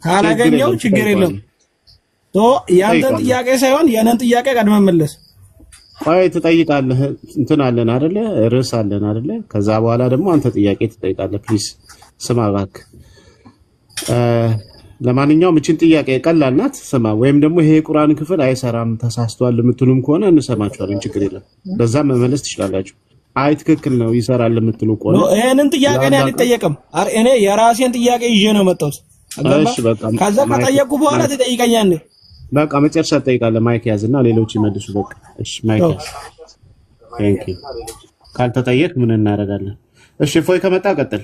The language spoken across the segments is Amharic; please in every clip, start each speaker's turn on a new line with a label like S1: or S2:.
S1: ካላገኘው ችግር የለም ያንተን ጥያቄ ሳይሆን የነን ጥያቄ ቀድመ መለስ
S2: ቆይ ትጠይቃለህ እንትን አለን አይደለ ርዕስ አለን አይደለ ከዛ በኋላ ደግሞ አንተ ጥያቄ ትጠይቃለህ ፕሊዝ ስማ እባክህ ለማንኛውም እቺን ጥያቄ ቀላል ናት ስማ ወይም ደግሞ ይሄ ቁርአን ክፍል አይሰራም ተሳስቷል የምትሉም ከሆነ እንሰማችኋለን ችግር የለም በዛ መመለስ ትችላላችሁ አይ ትክክል ነው ይሰራል የምትሉ ከሆነ
S1: ይሄንን ጥያቄ ነው ያልጠየቅም እኔ የራሴን ጥያቄ ይዤ ነው መጣሁት
S2: እሺ በቃ
S1: ከዛ ከጠየቁ በኋላ ትጠይቀኛለህ
S2: በቃ መጨረሻ ትጠይቃለህ ማይክ ያዝና ሌሎች ይመልሱ በቃ እሺ ማይክ ያዝ ቴንክ ዩ ካልተጠየቅ ምን እናደርጋለን እሺ ፎይ ከመጣ ቀጥል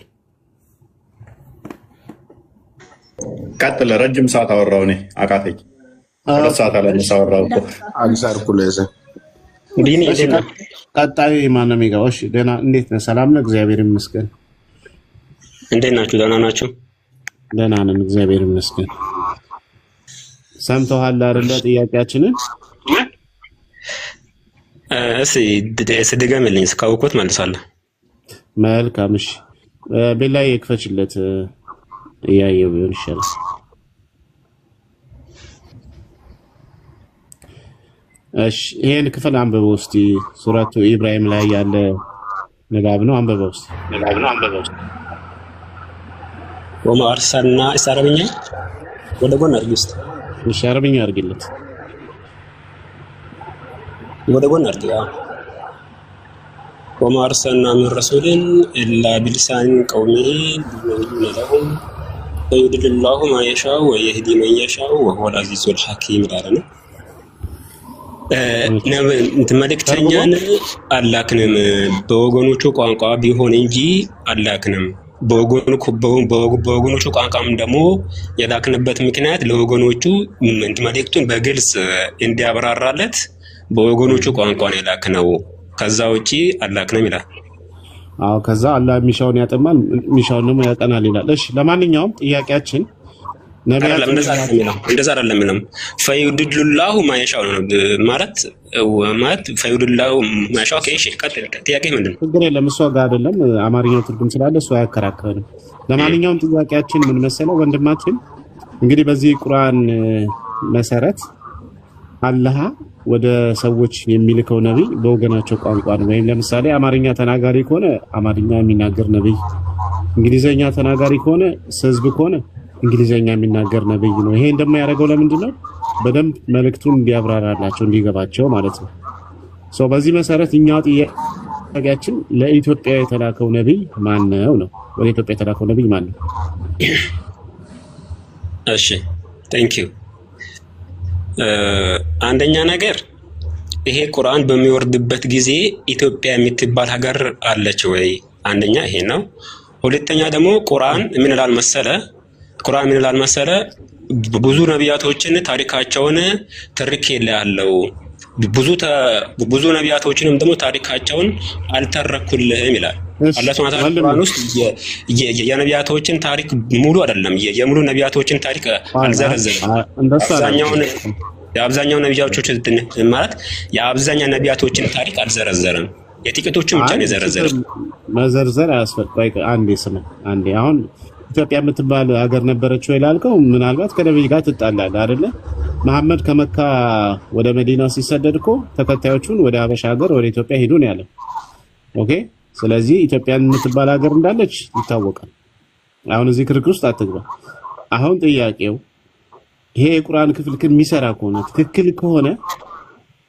S3: ቀጥል ረጅም ሰዓት አወራው እኔ አቃተኝ 2 ሰዓት አለኝ ሳወራው እኮ
S4: አንሳር ኩለዘ
S2: ዲኒ ቀጣይ ማን ነው የሚገባው እሺ ደህና እንዴት ነህ ሰላም ነው እግዚአብሔር ይመስገን
S5: እንዴት ናችሁ ደህና ናችሁ
S2: ደህና ነን እግዚአብሔር ይመስገን ሰምተዋል አይደል ጥያቄያችንን
S5: እሺ ድገምልኝ እስካውቁት መልሳለሁ
S2: መልካም እሺ በላይ የክፈችለት ያየው ቢሆን ይሻላል እሺ ይሄን ክፍል አንብበው እስቲ ሱረቱ ኢብራሂም ላይ ያለ ንባብ ነው አንብበው እስቲ
S5: ወማ አርሰልና ኢስራኤልኛ ወደ ጎን አድርጊ ውስጥ
S2: እሺ አረብኛ አድርጊለት
S5: ወደ ጎን አድርጊ ወማ አርሰልና ምን ረሱልን ኢላ ቢልሳን ቀውሚሂ ሊዩበይነ ለሁም ወዩድልላሁ ማ የሻኡ ወየህዲ መን የሻኡ ወሁወል አዚዙል ሐኪም ይላል መልእክተኛን አላክንም በወገኖቹ ቋንቋ ቢሆን እንጂ አላክንም በወገኖቹ ቋንቋም ደግሞ የላክንበት ምክንያት ለወገኖቹ መልእክቱን በግልጽ እንዲያብራራለት በወገኖቹ ቋንቋ ነው የላክነው ከዛ ውጪ አላክንም ይላል
S2: አዎ ከዛ አላህ ሚሻውን ያጠማል ሚሻውን ደግሞ ያጠናል ይላል እሺ ለማንኛውም ጥያቄያችን
S5: ነብያት እንደዛ አይደለም ምንም ፈይዱልላሁ ማየሻው ነው ማለት ፈይዱልላሁ ማየሻው ከእሺ ቀጥል ጥያቄ ምንድነው
S2: ችግር የለም እሷ ጋር አይደለም አማርኛው ትርጉም ስላለ እሷ ያከራከረንም ለማንኛውም ጥያቄያችን ምን መሰለው ወንድማችን እንግዲህ በዚህ ቁርአን መሰረት አላህ ወደ ሰዎች የሚልከው ነብይ በወገናቸው ቋንቋ ነው ወይም ለምሳሌ አማርኛ ተናጋሪ ከሆነ አማርኛ የሚናገር ነብይ እንግሊዘኛ ተናጋሪ ከሆነ ህዝብ ከሆነ እንግሊዘኛ የሚናገር ነብይ ነው ይሄ እንደማያደርገው ለምንድን ነው በደንብ መልእክቱን እንዲያብራራላቸው እንዲገባቸው ማለት ነው ሶ በዚህ መሰረት እኛው ጥያቄያችን ለኢትዮጵያ የተላከው ነብይ ማን ነው ወደ ኢትዮጵያ የተላከው ነብይ ማን ነው
S5: እሺ ቴንክ ዩ አንደኛ ነገር ይሄ ቁርአን በሚወርድበት ጊዜ ኢትዮጵያ የምትባል ሀገር አለች ወይ አንደኛ ይሄ ነው ሁለተኛ ደግሞ ቁርአን ምን ይላል መሰለ ብዙ ነቢያቶችን ታሪካቸውን ትርክ ያለው ብዙ ነቢያቶችንም ደግሞ ታሪካቸውን አልተረኩልህም ይላል አላህ Subhanahu Wa Ta'ala ቁርአን ውስጥ የነቢያቶችን ታሪክ ሙሉ አይደለም የሙሉ ነቢያቶችን ታሪክ አልዘረዘረም የአብዛኛው ነቢያቶችን ማለት የአብዛኛው ነቢያቶችን ታሪክ አልዘረዘረም የጥቂቶቹን ብቻ ነው የዘረዘረው
S2: መዘርዘር አያስፈልግም አንዴ አሁን ኢትዮጵያ የምትባል ሀገር ነበረች ወይ ላልከው ምናልባት ከነብይ ጋር ትጣላለህ አይደለ መሐመድ ከመካ ወደ መዲና ሲሰደድኮ ተከታዮቹን ወደ ሀበሻ ሀገር ወደ ኢትዮጵያ ሄዱ ነው ያለው ኦኬ ስለዚህ ኢትዮጵያ የምትባል ሀገር እንዳለች ይታወቃል አሁን እዚህ ክርክር ውስጥ አትግባ አሁን ጥያቄው ይሄ የቁርአን ክፍል የሚሰራ ከሆነ ትክክል ከሆነ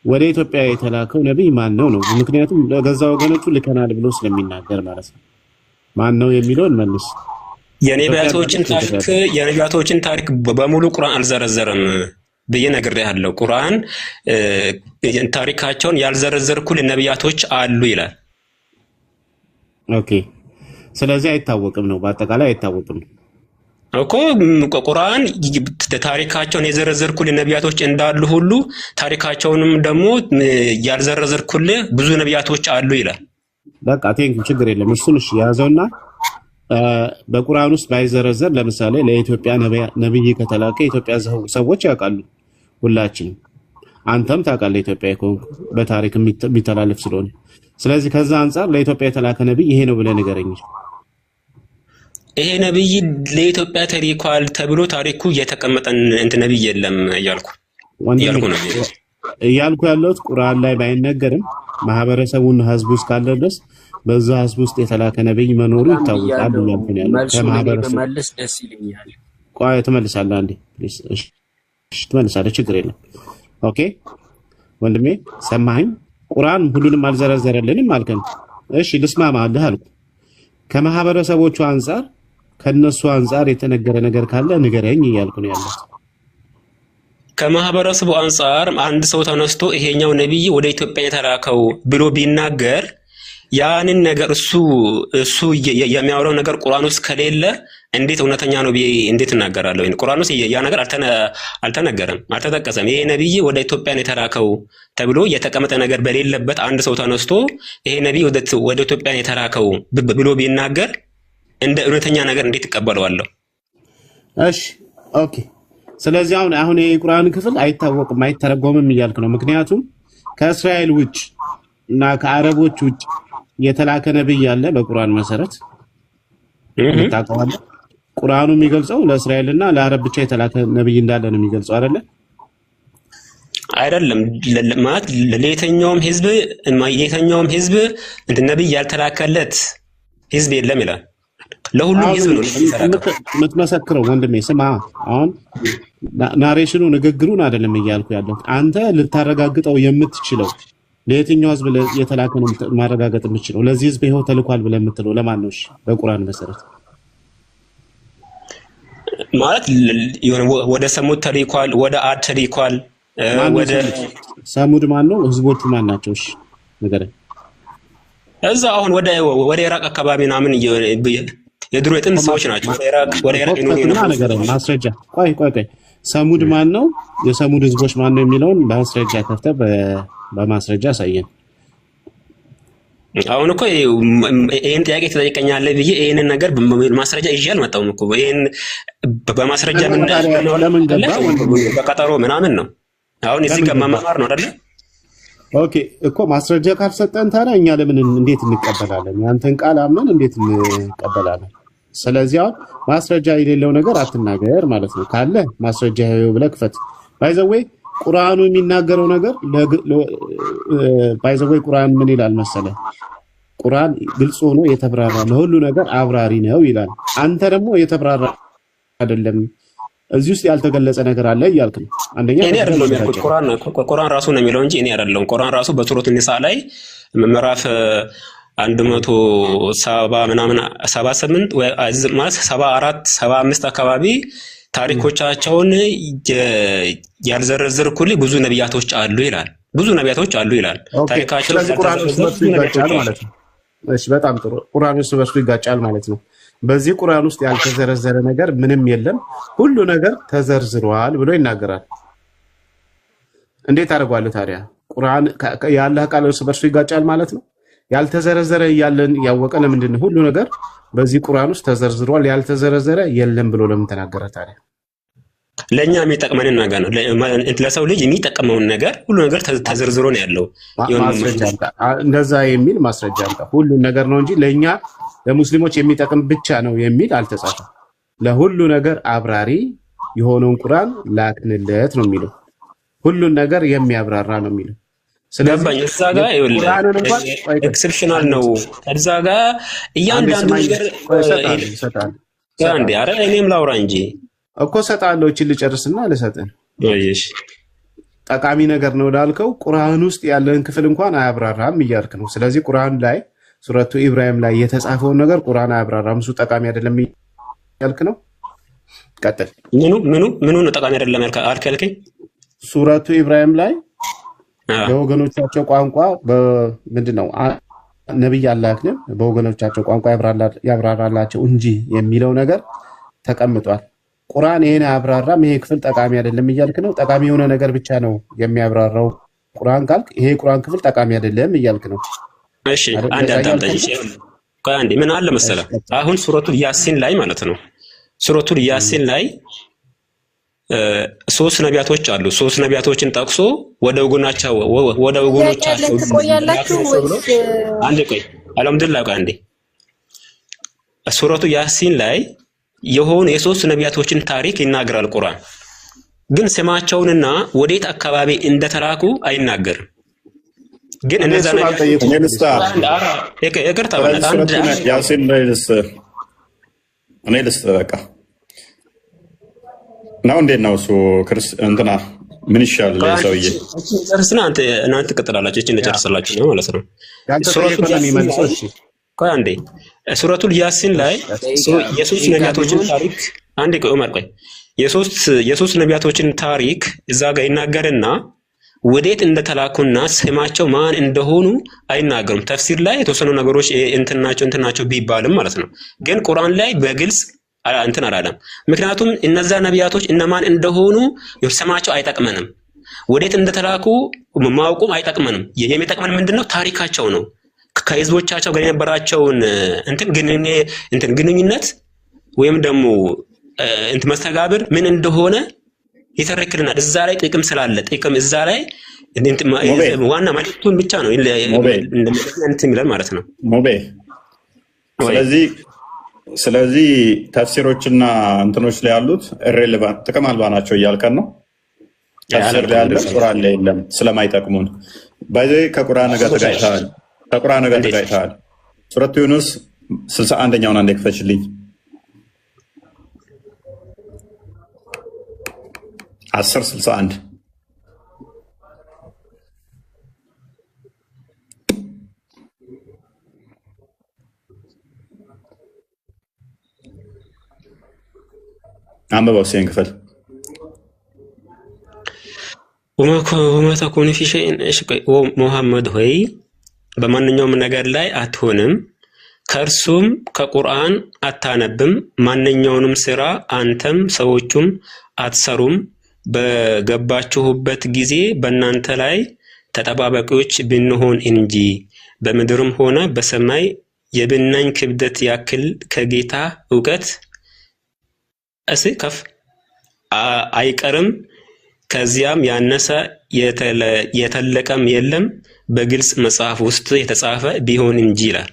S2: ወደ ኢትዮጵያ የተላከው ነብይ ማን ነው ምክንያቱም ለገዛ ወገኖቹ ልከናል ብሎ ስለሚናገር ማለት ነው ማን ነው የሚለውን መልስ የነቢያቶችን ታሪክ በሙሉ ቁርአን አልዘረዘረም በየነገርያለው ቁርአን ታሪካቸውን ያልዘረዘርኩል ነቢያቶች አሉ ይላል ኦኬ ስለዚህ አይታወቅም ነው በአጠቃላይ አይታወቅም
S5: እኮ ቁርአን ታሪካቸውን የዘረዘርኩል ነቢያቶች እንዳሉ ሁሉ ታሪካቸውንም ደግሞ ያልዘረዘርኩል ብዙ ነቢያቶች አሉ ይላል
S2: በቃ ቴንክ ችግር የለም እሱን እሺ ያዘውና በቁርአን ውስጥ ባይዘረዘር ለምሳሌ ለኢትዮጵያ ነብይ ከተላከ ኢትዮጵያ ሰዎች ያውቃሉ ሁላችን አንተም ታውቃለህ ኢትዮጵያ ይኮን በታሪክ የሚተላለፍ ስለሆነ ስለዚህ ከዛ አንፃር ለኢትዮጵያ የተላከ ነብይ ይሄ ነው ብለህ ንገረኝ
S5: ይሄ ነብይ ለኢትዮጵያ ተልኳል ተብሎ ታሪኩ የተቀመጠ እንትን ነብይ የለም እያልኩ ነው
S2: ያለሁት። ቁርአን ላይ ባይነገርም ማህበረሰቡን ህዝቡ ውስጥ ካለ ድረስ በዛ ህዝብ ውስጥ የተላከ ነብይ መኖሩ ይታወቃል። ከማህበረሰቡ
S4: መልስ ደስ ይለኛል።
S2: ቆይ ትመልሳለህ አንዴ ፕሊዝ። እሺ ትመልሳለህ፣ ችግር የለም። ኦኬ ወንድሜ ሰማኸኝ? ቁርአን ሁሉንም አልዘረዘረልንም አልከን። እሺ ልስማማልህ አልኩ። ከማህበረሰቦቹ አንፃር ከነሱ አንፃር የተነገረ ነገር ካለ ንገረኝ እያልኩ ነው ያለው።
S5: ከማህበረሰቡ አንፃር አንድ ሰው ተነስቶ ይሄኛው ነብይ ወደ ኢትዮጵያ የተላከው ብሎ ቢናገር ያንን ነገር እሱ የሚያወራው ነገር ቁርአን ውስጥ ከሌለ እንዴት እውነተኛ ነው እንዴት እናገራለሁ? ቁርአን ውስጥ ያ ነገር አልተነገረም፣ አልተጠቀሰም። ይሄ ነብይ ወደ ኢትዮጵያ የተላከው ተብሎ የተቀመጠ ነገር በሌለበት አንድ ሰው ተነስቶ ይሄ ነብይ ወደ ኢትዮጵያ የተላከው ብሎ ቢናገር እንደ እውነተኛ ነገር እንዴት እቀበለዋለሁ?
S2: እሺ ኦኬ። ስለዚህ አሁን የቁርአን ክፍል አይታወቅም አይተረጎምም እያልክ ነው። ምክንያቱም ከእስራኤል ውጭ እና ከአረቦች ውጭ የተላከ ነብይ ያለ በቁርአን መሰረት ታውቃለህ። ቁርአኑ የሚገልጸው ለእስራኤልና ለአረብ ብቻ የተላከ ነብይ እንዳለ ነው የሚገልጸው
S5: አይደለም ማለት ለየትኛውም ህዝብ ነብይ ያልተላከለት ህዝብ የለም ይላል። ለሁሉም ህዝብ ነው
S2: የምትመሰክረው። ወንድሜ ስማ፣ አሁን ናሬሽኑ ንግግሩን አይደለም እያልኩ ያለው አንተ ልታረጋግጠው የምትችለው ለየትኛው ህዝብ የተላከ ነው ማረጋገጥ የምትችለው ለዚህ ህዝብ ይሄው ተልኳል ብለህ የምትለው ለማን ነው? እሺ በቁርአን መሰረት
S5: ማለት ወደ ሰሙድ ተልኳል፣ ወደ አድ ተልኳል። ወደ
S2: ሰሙድ ማን ነው? ህዝቦቹ ማን ናቸው? እሺ ንገረኝ።
S5: እዛ አሁን ወደ ኢራቅ አካባቢ ምናምን የድሮ የጥንት ሰዎች ናቸው። ወደ ኢራቅ
S2: ነው ማስረጃ። ቆይ ሰሙድ ማን ነው? የሰሙድ ህዝቦች ማን ነው የሚለውን በማስረጃ ከፍተህ በማስረጃ አሳየን።
S5: አሁን እኮ ይሄን ጥያቄ ተጠይቀኛለህ ብዬ ይሄንን ነገር በማስረጃ ይዤ አልመጣሁም እኮ። ይሄን በማስረጃ ምን በቀጠሮ ምናምን ነው። አሁን እዚህ ጋር መማር ነው አይደል?
S2: ኦኬ እኮ ማስረጃ ካልሰጠን ታዲያ እኛ ለምን እንዴት እንቀበላለን? ያንተን ቃል አምነን እንዴት እንቀበላለን? ስለዚህ አሁን ማስረጃ የሌለው ነገር አትናገር ማለት ነው። ካለ ማስረጃ ይኸው ብለህ ክፈት። ባይዘዌይ ቁርአኑ የሚናገረው ነገር ባይዘዌይ ቁርአን ምን ይላል መሰለህ? ቁርአን ግልጽ ሆኖ የተብራራ ለሁሉ ነገር አብራሪ ነው ይላል። አንተ ደግሞ የተብራራ አይደለም እዚህ ውስጥ ያልተገለጸ ነገር አለ እያልክ ነው። አንደኛ
S5: እኔ አይደለም ያልኩት ቁርአን ራሱ ነው የሚለው እንጂ እኔ አይደለም። ቁርአን ራሱ በሱረቱ ኒሳ ላይ ምዕራፍ 170 ምናምን 78 ወይ 74 75 አካባቢ ታሪኮቻቸውን ያልዘረዘርኩልህ ብዙ ነቢያቶች አሉ ይላል። ብዙ ነቢያቶች አሉ ይላል። ታሪካቸው
S2: ስለዚህ ቁርአን ውስጥ በሱ ይጋጫል ማለት ነው። እሺ በጣም ጥሩ። ቁርአን ውስጥ በሱ ይጋጫል ማለት ነው። በዚህ ቁርአን ውስጥ ያልተዘረዘረ ነገር ምንም የለም፣ ሁሉ ነገር ተዘርዝሯል ብሎ ይናገራል። እንዴት አደርጓለሁ ታዲያ? ቁርአን የአላህ ቃል ውስጥ በሱ ይጋጫል ማለት ነው። ያልተዘረዘረ ያለን ያወቀ ለምንድን ነው ሁሉ ነገር በዚህ ቁርአን ውስጥ ተዘርዝሯል ያልተዘረዘረ የለም ብሎ ለምን ተናገረ ታዲያ?
S5: ለኛ የሚጠቅመንን ነገር ነው። ለሰው ልጅ የሚጠቅመውን ነገር ሁሉ ነገር ተዘርዝሮ ነው ያለው።
S2: ማስረጃ እንደዛ የሚል ማስረጃ አምጣ። ሁሉ ነገር ነው እንጂ ለኛ ለሙስሊሞች የሚጠቅም ብቻ ነው የሚል አልተጻፈም። ለሁሉ ነገር አብራሪ የሆነውን ቁርአን ላክንለት ነው የሚለው። ሁሉን ነገር የሚያብራራ ነው የሚለው።
S5: ስለዚህ እዛ ጋር ኤክሰፕሽናል ነው። እዛ ጋር እያንዳንዱ ነገር አንዴ አረ እኔም ላውራ እንጂ
S2: እኮ ሰጣለሁ። እቺ ልጨርስና ልሰጥህ።
S5: እሺ
S2: ጠቃሚ ነገር ነው ላልከው ቁርአን ውስጥ ያለን ክፍል እንኳን አያብራራም እያልክ ነው። ስለዚህ ቁርአን ላይ ሱረቱ ኢብራሂም ላይ የተጻፈውን ነገር ቁርአን አያብራራም፣ እሱ ጠቃሚ አይደለም እያልክ ነው። ቀጥል። ምኑ ነው ጠቃሚ አይደለም ያልከኝ? ሱረቱ ኢብራሂም ላይ በወገኖቻቸው ቋንቋ ምንድነው ነብይ አላክንም በወገኖቻቸው ቋንቋ ያብራራላቸው እንጂ የሚለው ነገር ተቀምጧል። ቁርአን ይሄን አያብራራም፣ ይሄ ክፍል ጠቃሚ አይደለም እያልክ ነው። ጠቃሚ የሆነ ነገር ብቻ ነው የሚያብራራው ቁርአን ካልክ ይሄ ቁርአን ክፍል ጠቃሚ አይደለም እያልክ ነው።
S5: እሺ አንድ አዳምጠኝ። ቆይ አንዴ ምን አለ መሰለህ፣ አሁን ሱረቱል ያሲን ላይ ማለት ነው ሱረቱል ያሲን ላይ ሶስት ነቢያቶች አሉ። ሶስት ነቢያቶችን ጠቅሶ ወደ ወገኖቻቸው
S6: ትቆያላችሁ ወይስ
S5: አንዴ ቆይ አልሐምዱሊላህ ቆይ አንዴ ሱረቱ ያሲን ላይ የሆኑ የሶስት ነቢያቶችን ታሪክ ይናገራል ቁርአን። ግን ስማቸውንና ወዴት አካባቢ እንደተላኩ አይናገርም። ግን እነዛ
S3: ያሲን እኔ ልስጥ በቃ ነው። እንዴት ነው እሱ እንትና ምን ይሻላል? ለሰውዬ
S5: ጨርስና እናንተ ትቀጥላላችሁ። እቺ እንደጨርስላችሁ ነው ማለት ነው። ቆይ አንዴ ሱረቱል ያሲን ላይ የሶስት ነቢያቶችን ታሪክ አንዴ ዑመር ቆይ የሶስት ነቢያቶችን ታሪክ እዛ ጋር ይናገርና ወዴት እንደተላኩና ስማቸው ማን እንደሆኑ አይናገሩም። ተፍሲር ላይ የተወሰኑ ነገሮች እንትናቸው ቢባልም ማለት ነው። ግን ቁርአን ላይ በግልጽ እንትን አላለም። ምክንያቱም እነዛ ነቢያቶች እነማን እንደሆኑ ስማቸው አይጠቅመንም። ወዴት እንደተላኩ ማወቁም አይጠቅመንም። የሚጠቅመን ምንድነው? ታሪካቸው ነው። ከህዝቦቻቸው ጋር የነበራቸውን ግንኙነት ወይም ደግሞ መስተጋብር ምን እንደሆነ ይተረክልናል። እዛ ላይ ጥቅም ስላለ ጥቅም እዛ ላይ ዋና መልእክቱን ብቻ ነው እንደሚለን ማለት ነው።
S3: ስለዚህ ተፍሲሮችና እንትኖች ላይ ያሉት ኢሬሌቫንት ጥቅም አልባ ናቸው እያልከን ነው። ተፍሲር ላይ ያለ ቁርአን ላይ የለም ስለማይጠቅሙን ባይዘይ ከቁርአን ጋር ተጋጭተሃል። ሱረቱ ዩኑስ 61ኛውን አንዴ ክፈችልኝ። 10:61 አንበባው ሲን ክፈል
S5: ወማ ተኩኑ ፊ ሸይን ሙሐመድ ሆይ በማንኛውም ነገር ላይ አትሆንም፣ ከእርሱም ከቁርአን አታነብም፣ ማንኛውንም ስራ አንተም ሰዎቹም አትሰሩም፣ በገባችሁበት ጊዜ በእናንተ ላይ ተጠባባቂዎች ብንሆን እንጂ በምድርም ሆነ በሰማይ የብናኝ ክብደት ያክል ከጌታ እውቀት ከፍ አይቀርም፣ ከዚያም ያነሰ የተለቀም የለም፣ በግልጽ መጽሐፍ ውስጥ የተጻፈ ቢሆን እንጂ ይላል።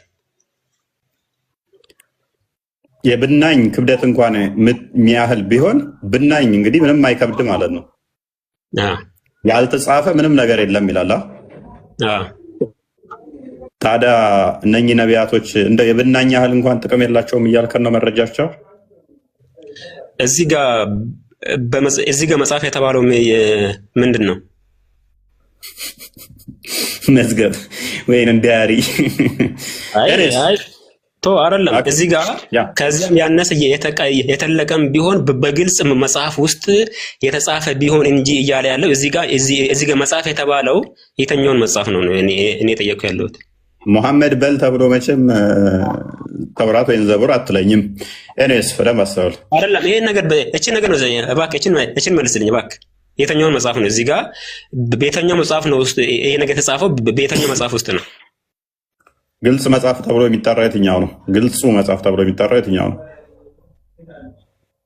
S3: የብናኝ ክብደት እንኳን የሚያህል ቢሆን ብናኝ እንግዲህ ምንም አይከብድ ማለት ነው። ያልተጻፈ ምንም ነገር የለም ይላል። ታዲያ እነኚህ ነቢያቶች እንደ የብናኝ ያህል እንኳን ጥቅም የላቸውም እያልከን ነው መረጃቸው?
S5: እዚህ ጋር መጽሐፍ የተባለው ምንድን ነው?
S3: መዝገብ ወይንም ዲያሪ
S5: አይደለም። እዚህ ጋር ከዚያም ያነሰ የተለቀም ቢሆን በግልጽ መጽሐፍ ውስጥ የተጻፈ ቢሆን እንጂ እያለ ያለው እዚህ ጋር መጽሐፍ የተባለው የተኛውን መጽሐፍ ነው እኔ ጠየቁ ያለሁት።
S3: ሙሐመድ በል ተብሎ መቼም ተውራት ወይም ዘቡር አትለኝም። እኔስ ፈደም አስተውል
S5: አይደለም። ይሄን ነገር እቺ ነገር ነው እባክህ እቺን መልስልኝ እባክህ። የተኛውን መጽሐፍ ነው እዚህ ጋር በየትኛው መጽሐፍ ነው ውስጥ ይሄ ነገር የተጻፈው? በየትኛው መጽሐፍ ውስጥ ነው?
S3: ግልጽ መጽሐፍ ተብሎ የሚጠራው የትኛው ነው? ግልጹ መጽሐፍ ተብሎ የሚጠራው የትኛው ነው?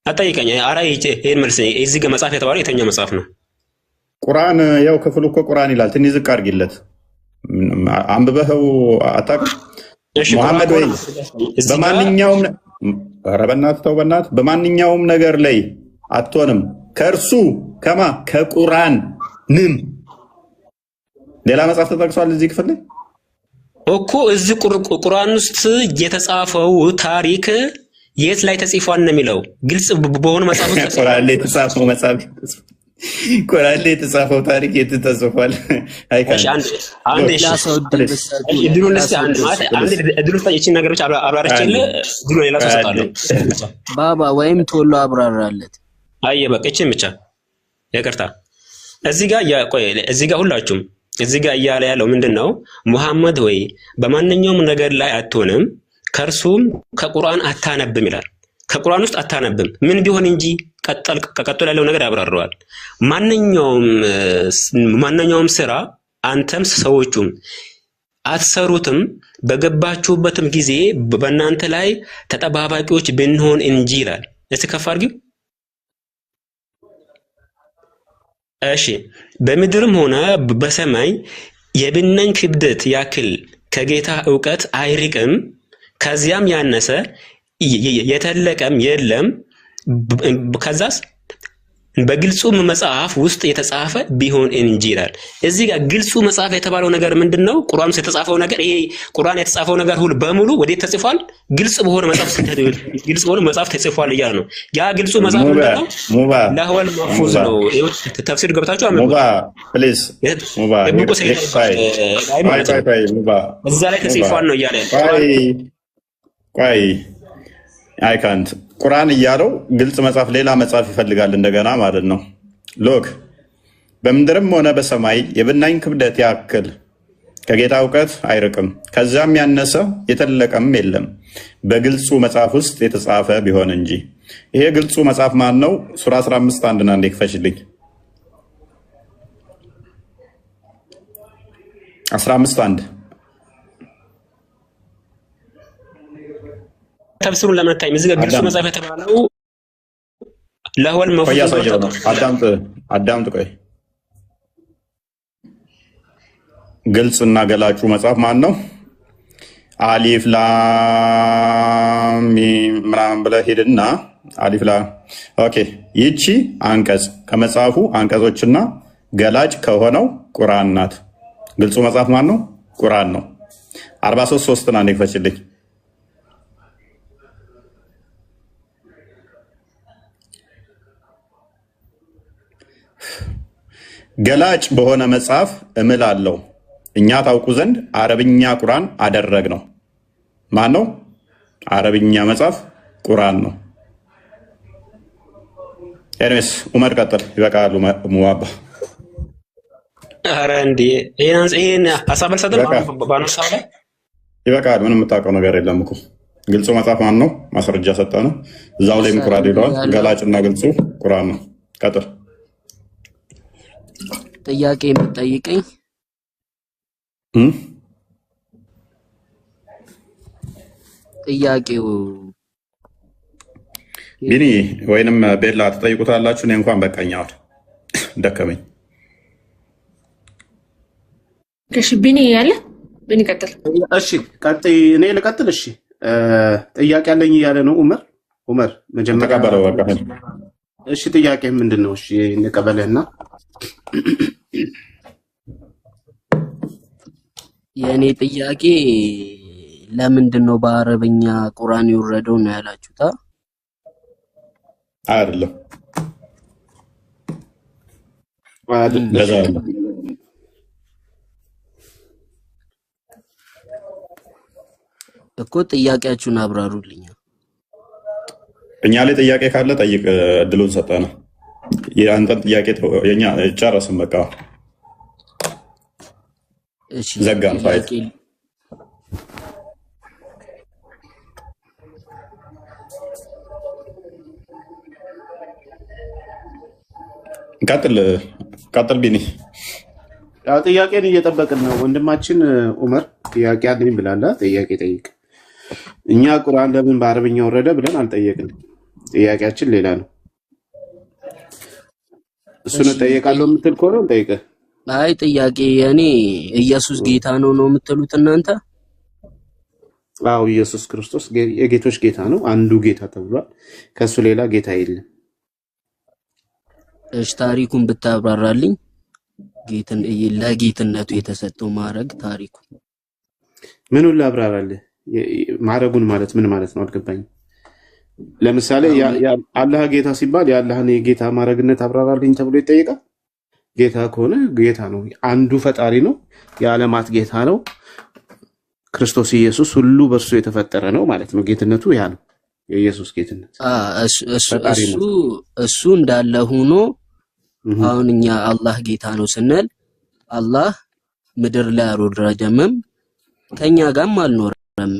S5: አጠይቀኝ። አራ ይሄን መልስ። እዚህ ጋር መጽሐፍ የተባለው የትኛው መጽሐፍ ነው?
S3: ቁርአን። ያው ክፍሉ እኮ ቁርአን ይላል። ትንሽ ዝቅ አድርጊለት። አንብበኸው አታውቅም? ሙሐመድ ወይ በማንኛውም በእናትህ ተው በእናትህ በማንኛውም ነገር ላይ አትሆንም ከእርሱ ከቁርአን ምን ሌላ መጽሐፍ ተጠቅሷል እዚህ ክፍል ላይ
S5: እኮ? እዚህ ቁርአን ውስጥ የተጻፈው ታሪክ የት ላይ ተጽፏል ነው የሚለው? ግልጽ በሆነ መጽሐፍ ውስጥ
S3: ቁርአን ላይ የተጻፈው ታሪክ የት ተጽፏል?
S4: ባባ ወይም ቶሎ አብራራለት።
S5: አየ በቃ እቺን ብቻ ይቅርታ። እዚህ ጋር ሁላችሁም እዚህ ጋር እያለ ያለው ምንድነው? ሙሐመድ ሆይ በማንኛውም ነገር ላይ አትሆንም፣ ከእርሱም ከቁርአን አታነብም ይላል። ከቁርአን ውስጥ አታነብም ምን ቢሆን እንጂ ቀጥሎ ያለው ነገር ያብራራዋል። ማንኛውም ስራ አንተም ሰዎቹም አትሰሩትም፣ በገባችሁበትም ጊዜ በእናንተ ላይ ተጠባባቂዎች ብንሆን እንጂ ይላል። እስቲ ከፍ አድርጊው። እሺ በምድርም ሆነ በሰማይ የብናኝ ክብደት ያክል ከጌታ እውቀት አይርቅም፣ ከዚያም ያነሰ የተለቀም የለም። ከዛስ በግልጹ መጽሐፍ ውስጥ የተጻፈ ቢሆን እንጂ ይላል። እዚህ ጋር ግልጹ መጽሐፍ የተባለው ነገር ምንድነው? ቁርአን ውስጥ የተጻፈው ነገር ይሄ ቁርአን የተጻፈው ነገር ሁሉ በሙሉ ወዴት ተጽፏል? ግልጽ በሆነ መጽሐፍ ተጽፏል እያለ ነው። ያ ግልጹ መጽሐፍ ምንድነው? ለህወል መፍዙ ነው። ተፍሲር ገብታችሁ አምጡ። ፕሊዝ እዛ ላይ ተጽፏል ነው እያለ
S3: ቆይ አይካንት ቁርአን እያለው ግልጽ መጽሐፍ ሌላ መጽሐፍ ይፈልጋል እንደገና ማለት ነው። ሎክ በምድርም ሆነ በሰማይ የብናኝ ክብደት ያክል ከጌታ እውቀት አይርቅም፣ ከዛም ያነሰ የተለቀም የለም በግልጹ መጽሐፍ ውስጥ የተጻፈ ቢሆን እንጂ። ይሄ ግልጹ መጽሐፍ ማን ነው? ሱራ 15 አንድና አንዴ ክፈችልኝ። 15 አንድ
S5: ተፍሲሩን ለመታየም እዚህ ጋር ግልጹ መጽሐፍ የተባለው ለህወል መፍዙ ነው።
S3: አዳምጥ ቆይ። ግልጽና ገላጩ መጽሐፍ ማን ነው? አሊፍ ላም ሚም ምናምን ብለህ ሄድና አሊፍ ላም ኦኬ። ይቺ አንቀጽ ከመጽሐፉ አንቀጾችና ገላጭ ከሆነው ቁርአን ናት። ግልጹ መጽሐፍ ማን ነው? ቁርአን ነው። 43 ና ነክፈችልኝ። ገላጭ በሆነ መጽሐፍ እምላለሁ እኛ ታውቁ ዘንድ አረብኛ ቁርአን አደረግ ነው። ማን ነው? አረብኛ መጽሐፍ ቁርአን ነው። ኤርሜስ ዑመር ቀጥል። ይበቃሉ ሙዋባ።
S5: አረ እንዴ ይሄን ሐሳብ አልሰጠም ባነሳው ላይ
S3: ይበቃል። ምንም የምታውቀው ነገር የለም እኮ። ግልጹ መጽሐፍ ማን ነው? ማስረጃ ሰጠ ነው። እዛው ላይም ቁርአን ይለዋል። ገላጭና ግልጹ ቁርአን ነው። ቀጥል።
S4: ጥያቄ የምትጠይቀኝ ጥያቄው
S3: ቢኒ ወይንም ቤላ ተጠይቁታላችሁ። እኔ እንኳን በቃኛው ደከመኝ።
S6: እሺ ቢኒ ያለ ቢኒ ቀጥል።
S2: እሺ ቀጥይ። እኔ ልቀጥል። እሺ ጥያቄ አለኝ እያለ ነው ዑመር መጀመሪያ
S3: ተቀበለው። በቃ
S2: እሺ ጥያቄ ምንድነው? እሺ እንቀበለና
S4: የኔ ጥያቄ ለምንድን ነው በአረብኛ ቁርአን የወረደው ነው ያላችሁታ?
S3: አይደለም
S2: እኮ
S4: ጥያቄያችሁን አብራሩልኝ።
S3: እኛ ላይ ጥያቄ ካለ ጠይቅ፣ እድሉን ሰጠና የአንተን ጥያቄ የኛ ጨረስን። በቃ
S4: እሺ
S3: ዘጋን ፋይት። ቀጥል ቢኒ።
S2: ያው ጥያቄን እየጠበቅን ነው። ወንድማችን ዑመር ጥያቄ አለኝ ብላላ። ጥያቄ ጠይቅ። እኛ ቁርአን ለምን በአረብኛ ወረደ ብለን አልጠየቅንም። ጥያቄያችን ሌላ ነው። እሱን ጠይቃለሁ የምትል ከሆነ ጠይቀህ።
S4: አይ ጥያቄ እኔ ኢየሱስ ጌታ ነው የምትሉት እናንተ?
S2: አዎ ኢየሱስ ክርስቶስ የጌቶች ጌታ ነው፣ አንዱ ጌታ ተብሏል። ከሱ ሌላ ጌታ የለም።
S4: እሺ ታሪኩን ብታብራራልኝ። ለጌትነቱ የተሰጠው ማዕረግ ታሪኩ
S2: ምኑን ላብራራልህ? ማዕረጉን ማለት ምን ማለት ነው አልገባኝም። ለምሳሌ አላህ ጌታ ሲባል የአላህን የጌታ ማዕረግነት አብራራልኝ ተብሎ ይጠይቃል። ጌታ ከሆነ ጌታ ነው፣ አንዱ ፈጣሪ ነው፣ የዓለማት ጌታ ነው። ክርስቶስ ኢየሱስ ሁሉ በእርሱ የተፈጠረ ነው ማለት ነው። ጌትነቱ ያ ነው የኢየሱስ ጌትነት።
S4: እሱ እንዳለ ሆኖ አሁን እኛ አላህ ጌታ ነው ስንል አላህ ምድር ላይ አልወረደም፣ ከኛ ጋርም አልኖረም።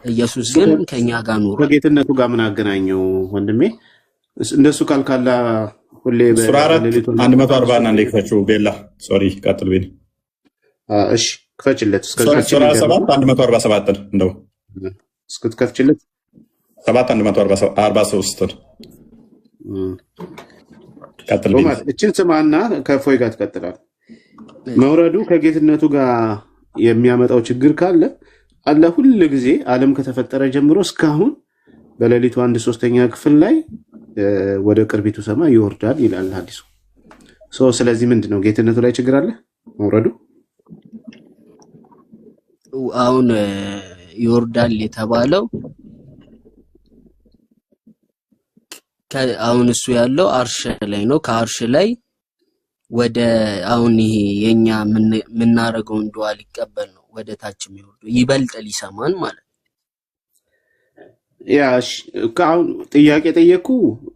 S4: ኢየሱስ ግን ከኛ ጋር ኖረ።
S2: ከጌትነቱ ጋር ምን አገናኘው ወንድሜ? እንደሱ ካልካላ ሁሌ
S3: ሱራ 140 እና እንደከፈችው ቤላ ሶሪ ቀጥል ቤኒ።
S2: እሺ ክፈችለት።
S3: ሱራ 7 147 እንደው
S2: እስክትከፍችለት
S3: 7 143 ቀጥል ቤኒ።
S2: እችን ስማና ከፎይ ጋር ትቀጥላለህ። መውረዱ ከጌትነቱ ጋር የሚያመጣው ችግር ካለ አላህ ሁሉ ጊዜ ዓለም ከተፈጠረ ጀምሮ እስካሁን በሌሊቱ 1/3 ክፍል ላይ ወደ ቅርቢቱ ሰማይ ይወርዳል ይላል ሐዲሱ። ስለዚህ ምንድነው ጌትነቱ ላይ ችግር አለ መውረዱ?
S4: አሁን ይወርዳል የተባለው አሁን እሱ ያለው አርሽ ላይ ነው። ከአርሽ ላይ ወደ አሁን ይሄ የኛ ምናረገው ዱዓ ሊቀበል ነው ወደ ታች የሚወርዱ ይበልጥ ሊሰማን ማለት
S2: ያሽ ካው ጥያቄ ጠየቁ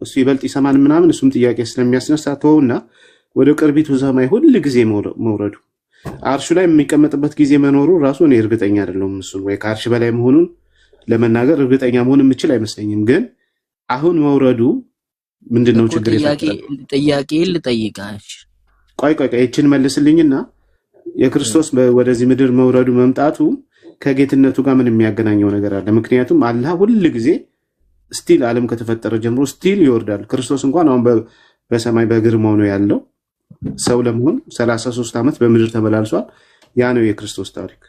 S2: እሱ ይበልጥ ይሰማን ምናምን እሱም ጥያቄ ስለሚያስነሳ ተውና ወደ ቅርቢቱ ሰማይ ሁሉ ጊዜ መውረዱ አርሹ ላይ የሚቀመጥበት ጊዜ መኖሩ ራሱ እኔ እርግጠኛ አይደለሁም። እሱ ወይ ከአርሽ በላይ መሆኑን ለመናገር እርግጠኛ መሆን የምችል አይመስለኝም። ግን አሁን መውረዱ ምንድነው ችግር ይፈጥራል?
S4: ጥያቄ ልጠይቃሽ።
S2: ቆይ እቺን መልስልኝና የክርስቶስ ወደዚህ ምድር መውረዱ መምጣቱ ከጌትነቱ ጋር ምን የሚያገናኘው ነገር አለ? ምክንያቱም አላህ ሁሉ ጊዜ ስቲል ዓለም ከተፈጠረ ጀምሮ ስቲል ይወርዳል። ክርስቶስ እንኳን አሁን በሰማይ በግርማው ነው ያለው። ሰው ለመሆን 33 ዓመት በምድር ተመላልሷል። ያ ነው የክርስቶስ ታሪክ።